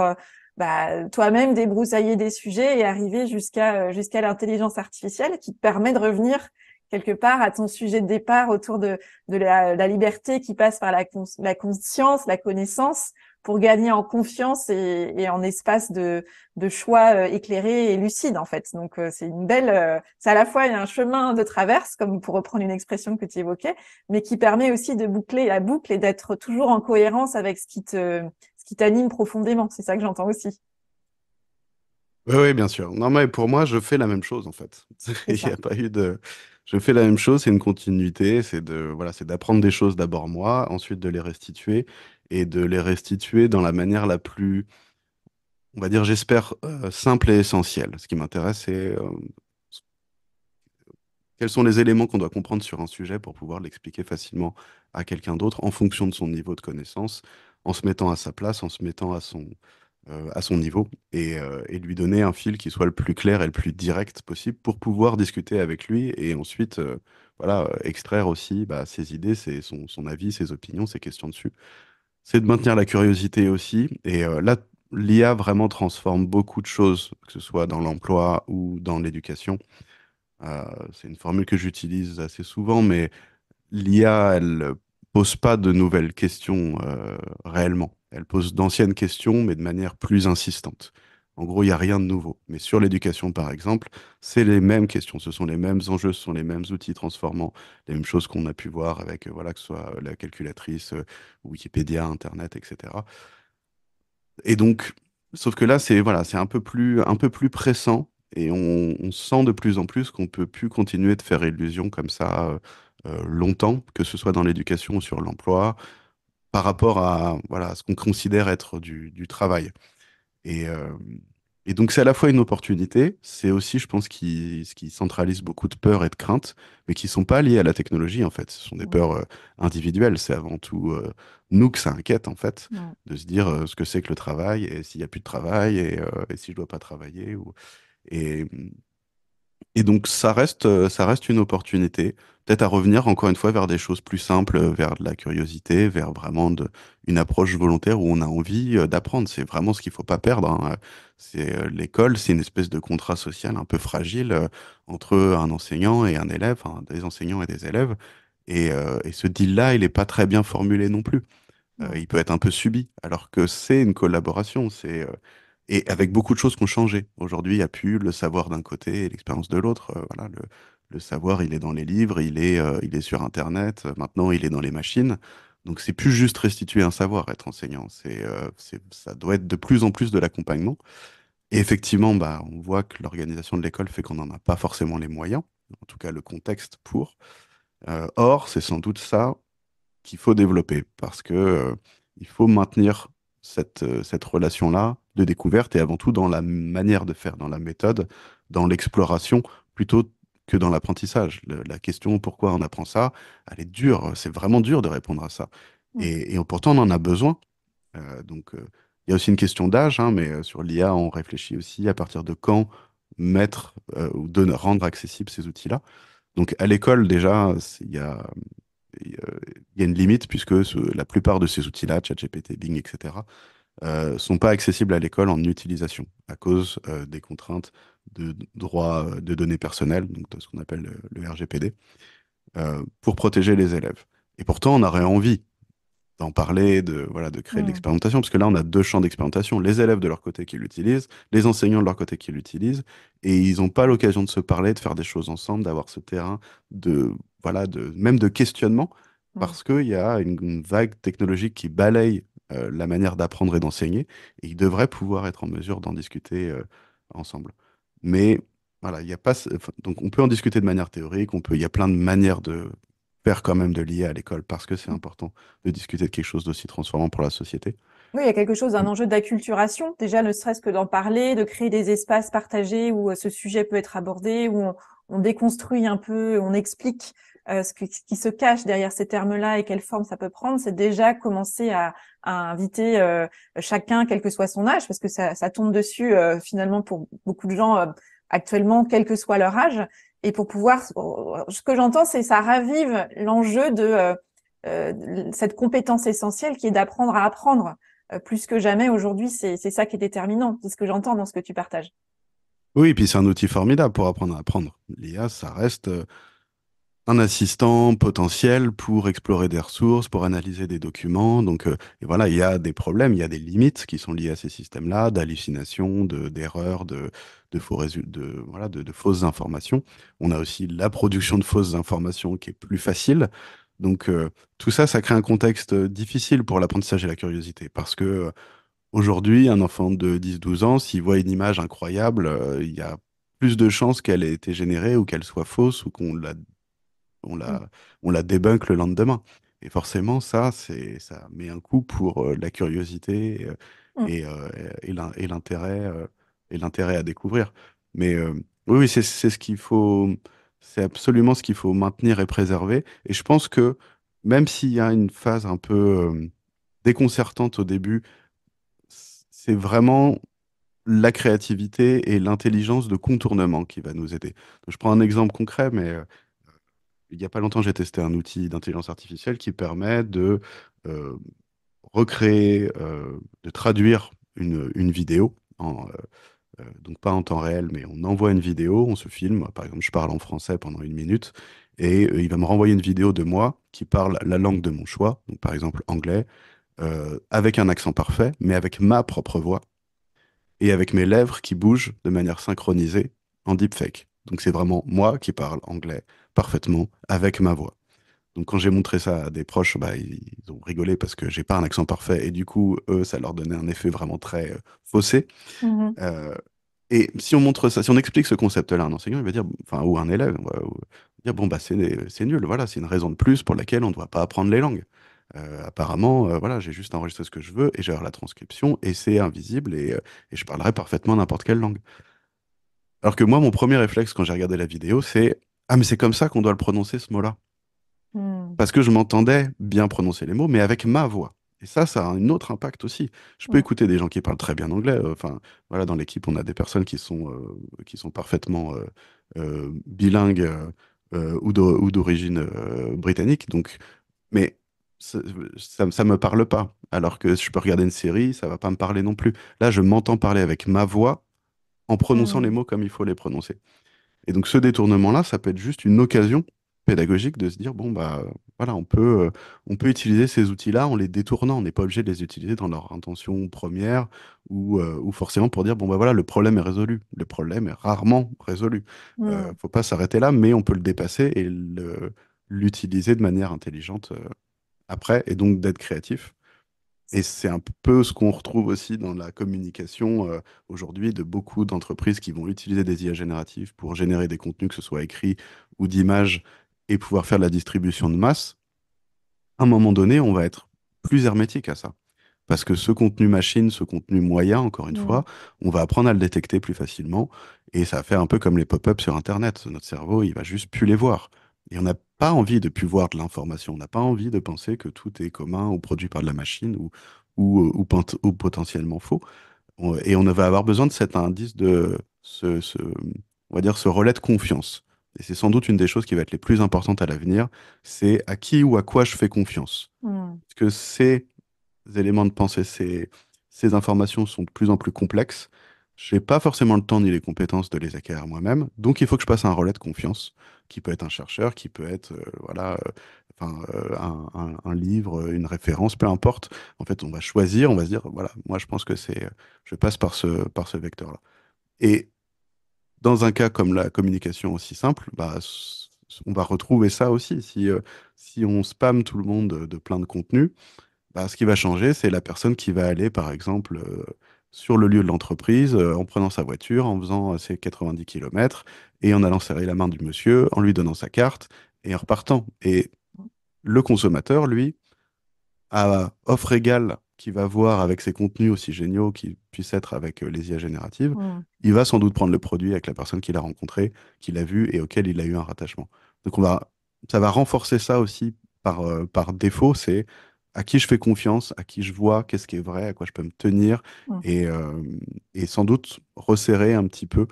toi-même débroussailler des sujets et arriver jusqu'à l'intelligence artificielle qui te permet de revenir quelque part à ton sujet de départ autour de la liberté qui passe par la conscience, la connaissance, pour gagner en confiance et en espace de choix éclairés et lucides, en fait. Donc, c'est une belle... c'est à la fois un chemin de traverse, comme pour reprendre une expression que tu évoquais, mais qui permet aussi de boucler la boucle et d'être toujours en cohérence avec ce qui t'anime profondément. C'est ça que j'entends aussi. Oui, oui, bien sûr. Non, mais pour moi, je fais la même chose, en fait. C'est Il n'y ça. a pas eu de. Je fais la même chose, c'est une continuité, voilà, c'est d'apprendre des choses d'abord moi, ensuite de les restituer, et de les restituer dans la manière la plus, on va dire, j'espère, simple et essentielle. Ce qui m'intéresse, c'est quels sont les éléments qu'on doit comprendre sur un sujet pour pouvoir l'expliquer facilement à quelqu'un d'autre en fonction de son niveau de connaissance, en se mettant à sa place, en se mettant à son niveau et lui donner un fil qui soit le plus clair et le plus direct possible pour pouvoir discuter avec lui et ensuite voilà, extraire aussi bah, ses idées, son avis, ses opinions, ses questions dessus. C'est de maintenir la curiosité aussi. Et là, l'IA vraiment transforme beaucoup de choses, que ce soit dans l'emploi ou dans l'éducation. C'est une formule que j'utilise assez souvent, mais l'IA, elle pose pas de nouvelles questions réellement. Elle pose d'anciennes questions, mais de manière plus insistante. En gros, il n'y a rien de nouveau. Mais sur l'éducation, par exemple, c'est les mêmes questions. Ce sont les mêmes enjeux, ce sont les mêmes outils transformants, les mêmes choses qu'on a pu voir avec, voilà, que ce soit la calculatrice, Wikipédia, Internet, etc. Et donc, sauf que là, c'est voilà, c'est un peu plus pressant et on sent de plus en plus qu'on peut plus continuer de faire illusion comme ça longtemps, que ce soit dans l'éducation ou sur l'emploi, par rapport à voilà, ce qu'on considère être du travail. Et, euh, et donc, c'est à la fois une opportunité, c'est aussi, je pense, ce qui centralise beaucoup de peurs et de craintes, mais qui sont pas liées à la technologie, en fait. Ce sont des Mm. peurs individuelles. C'est avant tout nous que ça inquiète, en fait, Mm. de se dire ce que c'est que le travail, et s'il n'y a plus de travail, et si je dois pas travailler. Et, et donc, ça reste une opportunité, peut-être à revenir encore une fois vers des choses plus simples, vers de la curiosité, vers vraiment une approche volontaire où on a envie d'apprendre. C'est vraiment ce qu'il faut pas perdre, hein. C'est l'école, c'est une espèce de contrat social un peu fragile entre un enseignant et un élève, enfin, des enseignants et des élèves. Et ce deal-là, il est pas très bien formulé non plus. Mm. Il peut être un peu subi, alors que c'est une collaboration. Et avec beaucoup de choses qui ont changé. Aujourd'hui, il n'y a plus le savoir d'un côté et l'expérience de l'autre. Voilà, le savoir, il est dans les livres, il est sur Internet. Maintenant, il est dans les machines. Donc, c'est plus juste restituer un savoir, être enseignant. Ça doit être de plus en plus de l'accompagnement. Et effectivement, bah, on voit que l'organisation de l'école fait qu'on n'en a pas forcément les moyens, en tout cas le contexte pour. Or, c'est sans doute ça qu'il faut développer parce que il faut maintenir cette relation-là de découverte et avant tout dans la manière de faire, dans la méthode, dans l'exploration, plutôt que dans l'apprentissage. La question pourquoi on apprend ça, elle est dure, c'est vraiment dur de répondre à ça. Mm. Et pourtant, on en a besoin. Il y a aussi une question d'âge, hein, mais sur l'IA, on réfléchit aussi à partir de quand mettre ou rendre accessibles ces outils-là. Donc à l'école, déjà, il y a une limite puisque la plupart de ces outils-là, ChatGPT, Bing, etc., sont pas accessibles à l'école en utilisation à cause des contraintes de droit de données personnelles, donc de ce qu'on appelle le RGPD. pour protéger les élèves. Et pourtant, on aurait envie d'en parler, de, voilà, de créer de Mm. l'expérimentation, parce que là, on a deux champs d'expérimentation, les élèves de leur côté qui l'utilisent, les enseignants de leur côté qui l'utilisent, et ils n'ont pas l'occasion de se parler, de faire des choses ensemble, d'avoir ce terrain de, voilà, même de questionnement, Mm. parce qu'il y a une vague technologique qui balaye la manière d'apprendre et d'enseigner, et ils devraient pouvoir être en mesure d'en discuter ensemble. Mais voilà, il y a pas, enfin, donc on peut en discuter de manière théorique, il y a plein de manières de faire quand même de l'IA à l'école, parce que c'est important de discuter de quelque chose d'aussi transformant pour la société. Oui, il y a quelque chose, un enjeu d'acculturation, déjà ne serait-ce que d'en parler, de créer des espaces partagés où ce sujet peut être abordé, où on déconstruit un peu, on explique ce qui se cache derrière ces termes-là et quelle forme ça peut prendre. C'est déjà commencer à inviter chacun, quel que soit son âge, parce que ça tombe dessus finalement pour beaucoup de gens actuellement, quel que soit leur âge. Et pour pouvoir, ce que j'entends, c'est ça ravive l'enjeu de cette compétence essentielle qui est d'apprendre à apprendre plus que jamais aujourd'hui, c'est ça qui est déterminant. C'est ce que j'entends dans ce que tu partages. Oui, et puis c'est un outil formidable pour apprendre à apprendre. L'IA, ça reste un assistant potentiel pour explorer des ressources, pour analyser des documents. Donc, et voilà, il y a des problèmes, il y a des limites qui sont liées à ces systèmes-là, d'hallucinations, d'erreurs, de faux résultats, voilà, de fausses informations. On a aussi la production de fausses informations qui est plus facile. Donc, tout ça, ça crée un contexte difficile pour l'apprentissage et la curiosité. Parce que aujourd'hui, un enfant de 10-12 ans, s'il voit une image incroyable, il y a plus de chances qu'elle ait été générée ou qu'elle soit fausse ou on Mm. la, on la débunk le lendemain. Et forcément, ça met un coup pour la curiosité Mm. et, euh, et l'intérêt à découvrir. Mais oui, oui, c'est ce qu'il faut, c'est absolument ce qu'il faut maintenir et préserver. Et je pense que même s'il y a une phase un peu déconcertante au début, c'est vraiment la créativité et l'intelligence de contournement qui va nous aider. Donc, je prends un exemple concret, mais il n'y a pas longtemps, j'ai testé un outil d'intelligence artificielle qui permet de euh, recréer, de traduire une vidéo, donc pas en temps réel, mais on envoie une vidéo, on se filme. Par exemple, je parle en français pendant 1 minute et il va me renvoyer une vidéo de moi qui parle la langue de mon choix, donc par exemple anglais, avec un accent parfait, mais avec ma propre voix et avec mes lèvres qui bougent de manière synchronisée en deepfake. Donc c'est vraiment moi qui parle anglais parfaitement avec ma voix. Donc quand j'ai montré ça à des proches, bah, ils ont rigolé parce que j'ai pas un accent parfait et du coup, eux, ça leur donnait un effet vraiment très faussé. Mhm. Euh, et si on montre ça, si on explique ce concept-là à un enseignant, il va dire, enfin, ou un élève, dire, bon, bah, c'est nul, voilà, c'est une raison de plus pour laquelle on ne doit pas apprendre les langues. Apparemment, voilà, j'ai juste enregistré ce que je veux et j'ai la transcription et c'est invisible et je parlerai parfaitement n'importe quelle langue. Alors que moi, mon premier réflexe quand j'ai regardé la vidéo, c'est, ah, mais c'est comme ça qu'on doit le prononcer ce mot-là. Mm. Parce que je m'entendais bien prononcer les mots, mais avec ma voix. Et ça a un autre impact aussi. Je peux Mm. écouter des gens qui parlent très bien anglais. Enfin, voilà, dans l'équipe, on a des personnes qui sont parfaitement bilingues ou d'origine britannique. Donc, mais ça me parle pas. Alors que je peux regarder une série, ça va pas me parler non plus. Là, je m'entends parler avec ma voix en prononçant les Mm. mots comme il faut les prononcer. Et donc ce détournement-là, ça peut être juste une occasion pédagogique de se dire, bon, bah voilà, on peut utiliser ces outils-là en les détournant. On n'est pas obligé de les utiliser dans leur intention première ou forcément pour dire, bon, bah voilà, le problème est résolu. Le problème est rarement résolu. Mm. Faut pas s'arrêter là, mais on peut le dépasser et l'utiliser de manière intelligente après, et donc d'être créatif. Et c'est un peu ce qu'on retrouve aussi dans la communication aujourd'hui de beaucoup d'entreprises qui vont utiliser des IA génératives pour générer des contenus, que ce soit écrits ou d'images, et pouvoir faire de la distribution de masse. À un moment donné, on va être plus hermétique à ça. Parce que ce contenu machine, ce contenu moyen, encore une fois, Mm. on va apprendre à le détecter plus facilement. Et ça va faire un peu comme les pop-up sur Internet. Notre cerveau, il va juste plus les voir. Et on n'a pas envie de plus voir de l'information. On n'a pas envie de penser que tout est commun ou produit par de la machine ou potentiellement faux. Et on va avoir besoin de cet indice on va dire, ce relais de confiance. Et c'est sans doute une des choses qui va être les plus importantes à l'avenir, c'est à qui ou à quoi je fais confiance. Mm. Parce que ces éléments de pensée, ces informations sont de plus en plus complexes. j'ai pas forcément le temps ni les compétences de les acquérir moi-même, donc il faut que je passe à un relais de confiance, qui peut être un chercheur, qui peut être voilà, enfin, un livre, une référence, peu importe. En fait, on va choisir, on va se dire, voilà, moi je pense que je passe par ce vecteur-là. Et dans un cas comme la communication aussi simple, bah, on va retrouver ça aussi. Si on spamme tout le monde de plein de contenus, bah, ce qui va changer, c'est la personne qui va aller, par exemple, sur le lieu de l'entreprise, en prenant sa voiture, en faisant ses 90 kilomètres et en allant serrer la main du monsieur, en lui donnant sa carte, et en repartant. Et le consommateur, lui, à offre égale qu'il va voir avec ces contenus aussi géniaux qu'ils puissent être avec les IA génératives, Mm. il va sans doute prendre le produit avec la personne qu'il a rencontrée, qu'il a vu et auquel il a eu un rattachement. Donc ça va renforcer ça aussi par défaut, c'est à qui je fais confiance, à qui je vois, qu'est-ce qui est vrai, à quoi je peux me tenir, Mm. et, euh, et sans doute resserrer un petit peu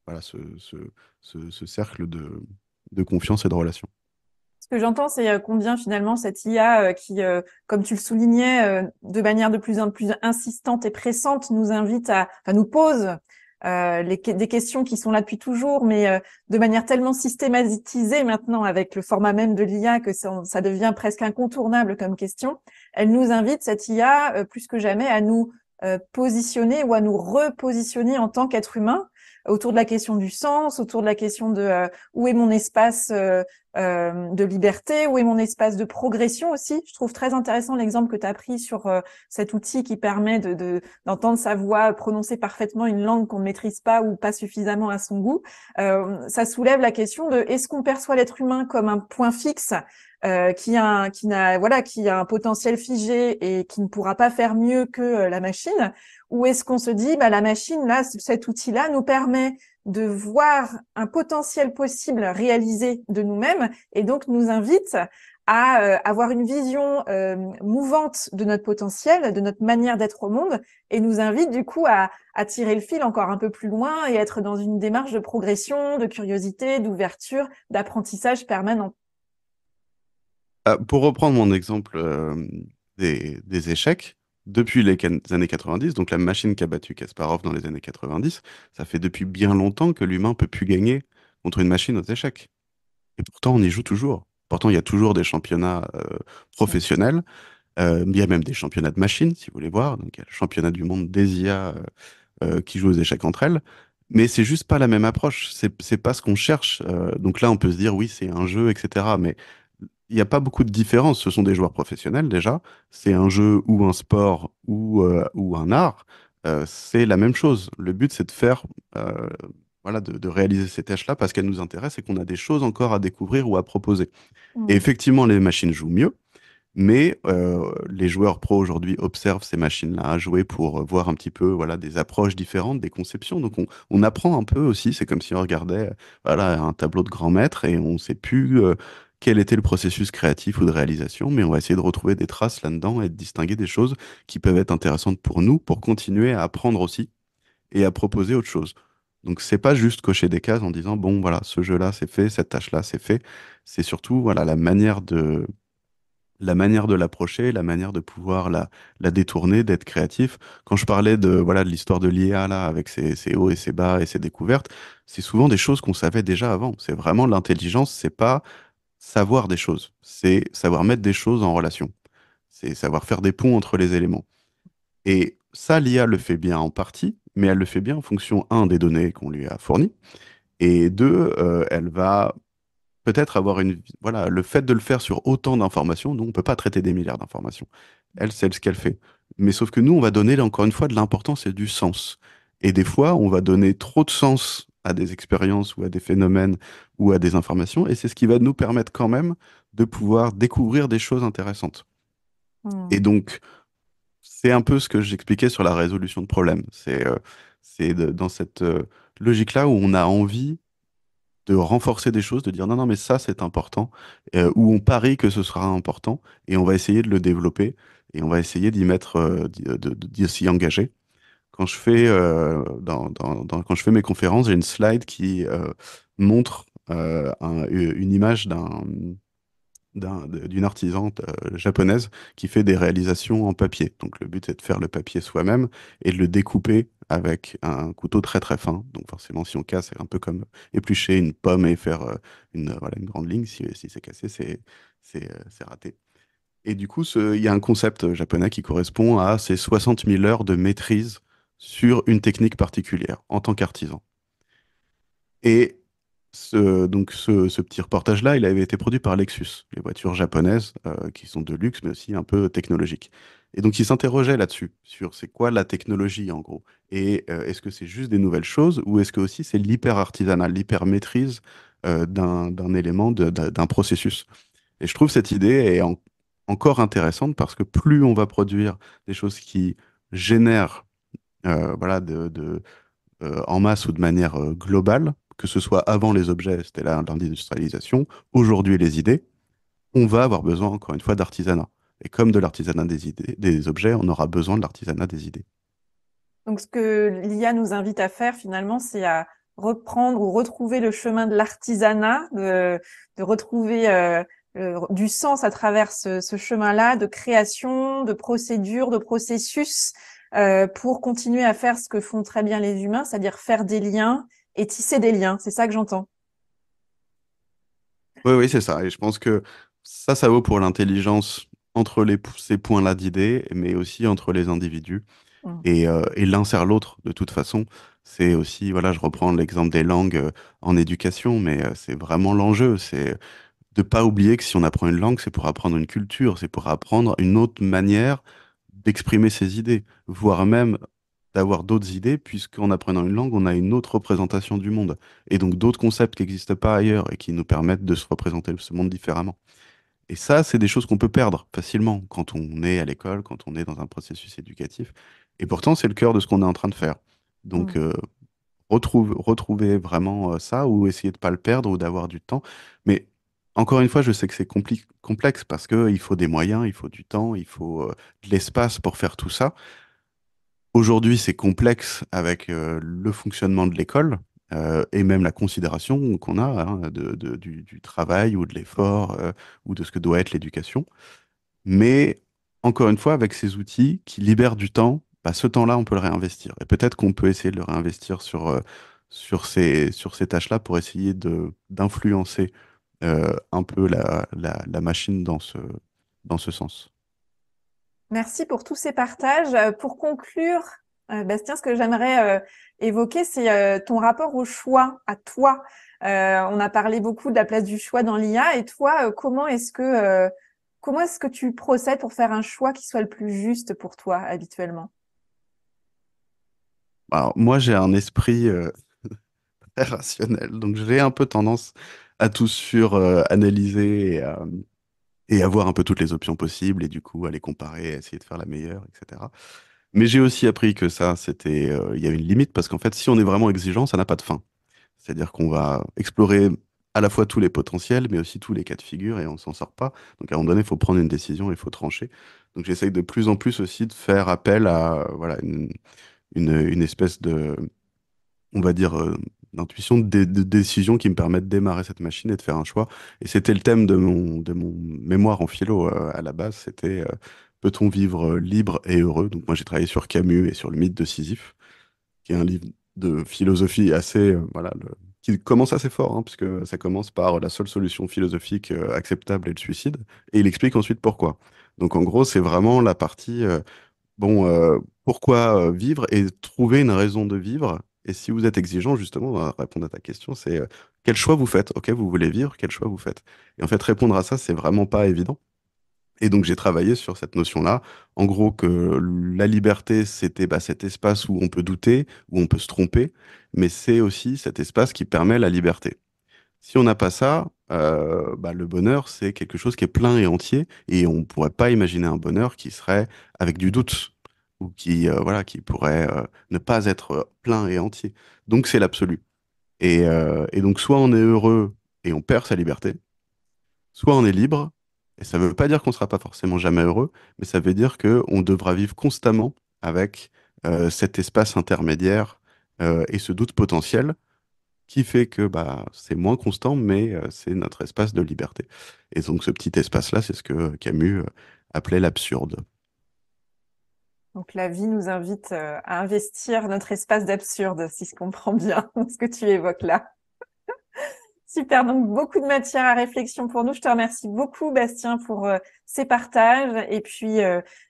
voilà, ce cercle de confiance et de relation. Ce que j'entends, c'est combien finalement cette IA qui, comme tu le soulignais, de manière de plus en plus insistante et pressante, nous invite enfin, nous pose des questions qui sont là depuis toujours, mais de manière tellement systématisée maintenant avec le format même de l'IA que ça devient presque incontournable comme question. Elle nous invite, cette IA, plus que jamais, à nous positionner ou à nous repositionner en tant qu'être humain autour de la question du sens, autour de la question de où est mon espace de liberté, où est mon espace de progression aussi. Je trouve très intéressant l'exemple que tu as pris sur cet outil qui permet d'entendre sa voix prononcer parfaitement une langue qu'on ne maîtrise pas ou pas suffisamment à son goût. Ça soulève la question de est-ce qu'on perçoit l'être humain comme un point fixe qui a un potentiel figé et qui ne pourra pas faire mieux que la machine, ou est-ce qu'on se dit bah la machine là, cet outil-là nous permet de voir un potentiel possible réalisé de nous-mêmes et donc nous invite à avoir une vision mouvante de notre potentiel, de notre manière d'être au monde, et nous invite du coup à tirer le fil encore un peu plus loin et être dans une démarche de progression, de curiosité, d'ouverture, d'apprentissage permanent. Pour reprendre mon exemple des échecs, depuis les années 90, donc la machine qui a battu Kasparov dans les années 90, ça fait depuis bien longtemps que l'humain peut plus gagner contre une machine aux échecs. Et pourtant, on y joue toujours. Pourtant, il y a toujours des championnats professionnels. Il y a même des championnats de machines, si vous voulez voir. Donc, il y a le championnat du monde des IA qui jouent aux échecs entre elles. Mais c'est juste pas la même approche. C'est pas ce qu'on cherche. Donc là, on peut se dire, oui, c'est un jeu, etc. Mais il n'y a pas beaucoup de différence. Ce sont des joueurs professionnels déjà. C'est un jeu ou un sport ou un art. C'est la même chose. Le but, c'est de faire, euh, voilà, de réaliser ces tâches-là parce qu'elles nous intéressent et qu'on a des choses encore à découvrir ou à proposer. Et Mm. effectivement, les machines jouent mieux. Mais les joueurs pros aujourd'hui observent ces machines-là jouer pour voir un petit peu voilà, des approches différentes, des conceptions. Donc on apprend un peu aussi, c'est comme si on regardait voilà, un tableau de grand maître et on ne sait plus quel était le processus créatif ou de réalisation, mais on va essayer de retrouver des traces là-dedans et de distinguer des choses qui peuvent être intéressantes pour nous, pour continuer à apprendre aussi et à proposer autre chose. Donc c'est pas juste cocher des cases en disant, bon voilà, ce jeu-là c'est fait, cette tâche-là c'est fait. C'est surtout voilà, la manière de l'approcher, la manière de pouvoir la détourner, d'être créatif. Quand je parlais de, voilà, de l'histoire de l'IA, là, avec ses hauts et ses bas et ses découvertes, c'est souvent des choses qu'on savait déjà avant. C'est vraiment l'intelligence, c'est pas savoir des choses, c'est savoir mettre des choses en relation. C'est savoir faire des ponts entre les éléments. Et ça, l'IA le fait bien en partie, mais elle le fait bien en fonction, un, des données qu'on lui a fournies, et deux, elle va peut-être avoir voilà, le fait de le faire sur autant d'informations, nous, on peut pas traiter des milliards d'informations. Elle, c'est ce qu'elle fait. Mais sauf que nous, on va donner, là, encore une fois, de l'importance et du sens. Et des fois, on va donner trop de sens à des expériences ou à des phénomènes ou à des informations, et c'est ce qui va nous permettre quand même de pouvoir découvrir des choses intéressantes. Et Mm. donc, c'est un peu ce que j'expliquais sur la résolution de problèmes. Dans cette logique-là où on a envie de renforcer des choses, de dire non, non, mais ça, c'est important, où on parie que ce sera important, et on va essayer de le développer, et on va essayer d'y mettre, d'y s'y engager. Quand je fais, quand je fais mes conférences, j'ai une slide qui montre une image d'une artisane japonaise qui fait des réalisations en papier. Donc le but est de faire le papier soi-même et de le découper avec un couteau très très fin. Donc forcément, si on casse, c'est un peu comme éplucher une pomme et faire voilà, une grande ligne. Si c'est cassé, c'est raté. Et du coup, il y a un concept japonais qui correspond à ces 60 000 heures de maîtrise sur une technique particulière en tant qu'artisan. Et ce petit reportage-là, il avait été produit par Lexus, les voitures japonaises qui sont de luxe, mais aussi un peu technologiques. Et donc, il s'interrogeait là-dessus, sur c'est quoi la technologie en gros. Et est-ce que c'est juste des nouvelles choses ou est-ce que aussi c'est l'hyper artisanal, l'hyper maîtrise d'un élément, d'un processus. Et je trouve cette idée encore intéressante parce que plus on va produire des choses qui génèrent voilà, en masse ou de manière globale, que ce soit avant les objets, c'était l'industrialisation, aujourd'hui les idées, on va avoir besoin, encore une fois, d'artisanat. Et comme de l'artisanat des idées, des objets, on aura besoin de l'artisanat des idées. Donc, ce que l'IA nous invite à faire finalement, c'est à reprendre ou retrouver le chemin de l'artisanat, de retrouver du sens à travers ce chemin-là de création, de procédures, de processus, pour continuer à faire ce que font très bien les humains, c'est-à-dire faire des liens et tisser des liens. C'est ça que j'entends. Oui, oui, c'est ça. Et je pense que ça vaut pour l'intelligence entre ces points-là d'idées, mais aussi entre les individus. Mm. Et l'un sert l'autre, de toute façon. C'est aussi, voilà, je reprends l'exemple des langues en éducation, mais c'est vraiment l'enjeu. C'est de pas oublier que si on apprend une langue, c'est pour apprendre une culture, c'est pour apprendre une autre manière d'exprimer ses idées, voire même d'avoir d'autres idées, puisqu'en apprenant une langue, on a une autre représentation du monde, et donc d'autres concepts qui n'existent pas ailleurs et qui nous permettent de se représenter ce monde différemment. Et ça, c'est des choses qu'on peut perdre facilement quand on est à l'école, quand on est dans un processus éducatif. Et pourtant, c'est le cœur de ce qu'on est en train de faire. Donc, Mm. retrouver vraiment ça ou essayer de pas le perdre ou d'avoir du temps. Mais encore une fois, je sais que c'est complexe parce qu'il faut des moyens, il faut du temps, il faut de l'espace pour faire tout ça. Aujourd'hui, c'est complexe avec le fonctionnement de l'école et même la considération qu'on a hein, du travail ou de l'effort ou de ce que doit être l'éducation. Mais encore une fois, avec ces outils qui libèrent du temps, bah, ce temps-là, on peut le réinvestir. Et peut-être qu'on peut essayer de le réinvestir sur ces tâches-là pour essayer d'influencer un peu la machine dans ce sens. Merci pour tous ces partages. Pour conclure, Bastien, ce que j'aimerais évoquer, c'est ton rapport au choix, à toi. On a parlé beaucoup de la place du choix dans l'IA, et toi, comment est-ce que tu procèdes pour faire un choix qui soit le plus juste pour toi habituellement? Alors, moi, j'ai un esprit très rationnel, donc j'ai un peu tendance à tout sur-analyser et à voir un peu toutes les options possibles et du coup à les comparer, à essayer de faire la meilleure, etc. Mais j'ai aussi appris que ça, il y a une limite parce qu'en fait, si on est vraiment exigeant, ça n'a pas de fin. C'est-à-dire qu'on va explorer à la fois tous les potentiels, mais aussi tous les cas de figure et on s'en sort pas. Donc à un moment donné, il faut prendre une décision, il faut trancher. Donc j'essaye de plus en plus aussi de faire appel à voilà, une espèce de, on va dire, d'intuition, de décision qui me permet de démarrer cette machine et de faire un choix. Et c'était le thème de mon mémoire en philo à la base, c'était peut-on vivre libre et heureux? Donc moi j'ai travaillé sur Camus et sur le mythe de Sisyphe qui est un livre de philosophie assez, qui commence assez fort, hein, puisque ça commence par la seule solution philosophique acceptable est le suicide, et il explique ensuite pourquoi. Donc en gros, c'est vraiment la partie, pourquoi vivre et trouver une raison de vivre. Et si vous êtes exigeant, justement, à répondre à ta question, c'est quel choix vous faites? Ok, vous voulez vivre, quel choix vous faites? Et en fait, répondre à ça, c'est vraiment pas évident. Et donc j'ai travaillé sur cette notion-là. En gros, que la liberté, c'était bah, cet espace où on peut douter, où on peut se tromper, mais c'est aussi cet espace qui permet la liberté. Si on n'a pas ça, bah, le bonheur, c'est quelque chose qui est plein et entier, et on ne pourrait pas imaginer un bonheur qui serait avec du doute, ou voilà, qui pourrait ne pas être plein et entier. Donc c'est l'absolu. Et donc soit on est heureux et on perd sa liberté, soit on est libre, et ça ne veut pas dire qu'on ne sera pas forcément jamais heureux, mais ça veut dire qu'on devra vivre constamment avec cet espace intermédiaire et ce doute potentiel, qui fait que c'est moins constant, mais c'est notre espace de liberté. Et donc ce petit espace-là, c'est ce que Camus appelait l'absurde. Donc la vie nous invite à investir notre espace d'absurde, si je comprends bien ce que tu évoques là. Super, donc beaucoup de matière à réflexion pour nous. Je te remercie beaucoup, Bastien, pour ces partages. Et puis,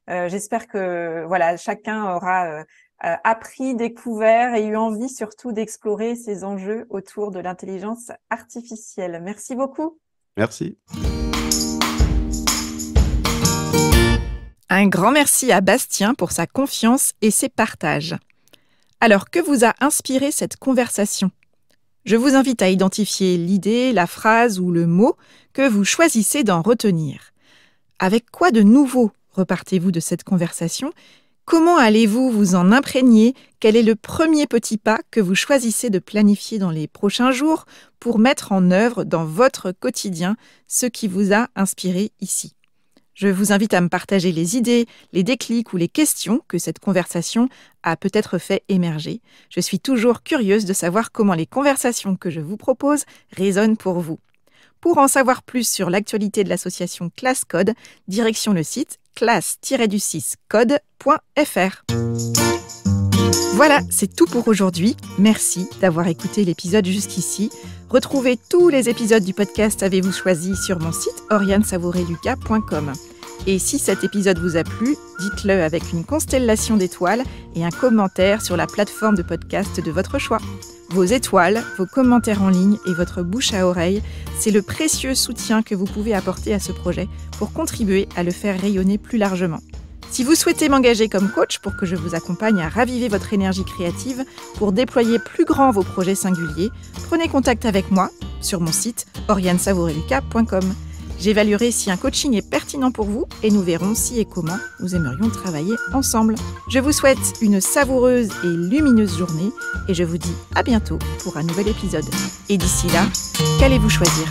j'espère que voilà, chacun aura appris, découvert et eu envie surtout d'explorer ces enjeux autour de l'intelligence artificielle. Merci beaucoup. Merci. Un grand merci à Bastien pour sa confiance et ses partages. Alors, que vous a inspiré cette conversation ? Je vous invite à identifier l'idée, la phrase ou le mot que vous choisissez d'en retenir. Avec quoi de nouveau repartez-vous de cette conversation ? Comment allez-vous vous en imprégner ? Quel est le premier petit pas que vous choisissez de planifier dans les prochains jours pour mettre en œuvre dans votre quotidien ce qui vous a inspiré ici ? Je vous invite à me partager les idées, les déclics ou les questions que cette conversation a peut-être fait émerger. Je suis toujours curieuse de savoir comment les conversations que je vous propose résonnent pour vous. Pour en savoir plus sur l'actualité de l'association ClassCode, direction le site classe-du6code.fr. Voilà, c'est tout pour aujourd'hui. Merci d'avoir écouté l'épisode jusqu'ici. Retrouvez tous les épisodes du podcast Avez-vous choisi sur mon site orianesavoureluca.com. Et si cet épisode vous a plu, dites-le avec une constellation d'étoiles et un commentaire sur la plateforme de podcast de votre choix. Vos étoiles, vos commentaires en ligne et votre bouche à oreille, c'est le précieux soutien que vous pouvez apporter à ce projet pour contribuer à le faire rayonner plus largement. Si vous souhaitez m'engager comme coach pour que je vous accompagne à raviver votre énergie créative pour déployer plus grand vos projets singuliers, prenez contact avec moi sur mon site orianesavoureluca.com. J'évaluerai si un coaching est pertinent pour vous et nous verrons si et comment nous aimerions travailler ensemble. Je vous souhaite une savoureuse et lumineuse journée et je vous dis à bientôt pour un nouvel épisode. Et d'ici là, qu'allez-vous choisir ?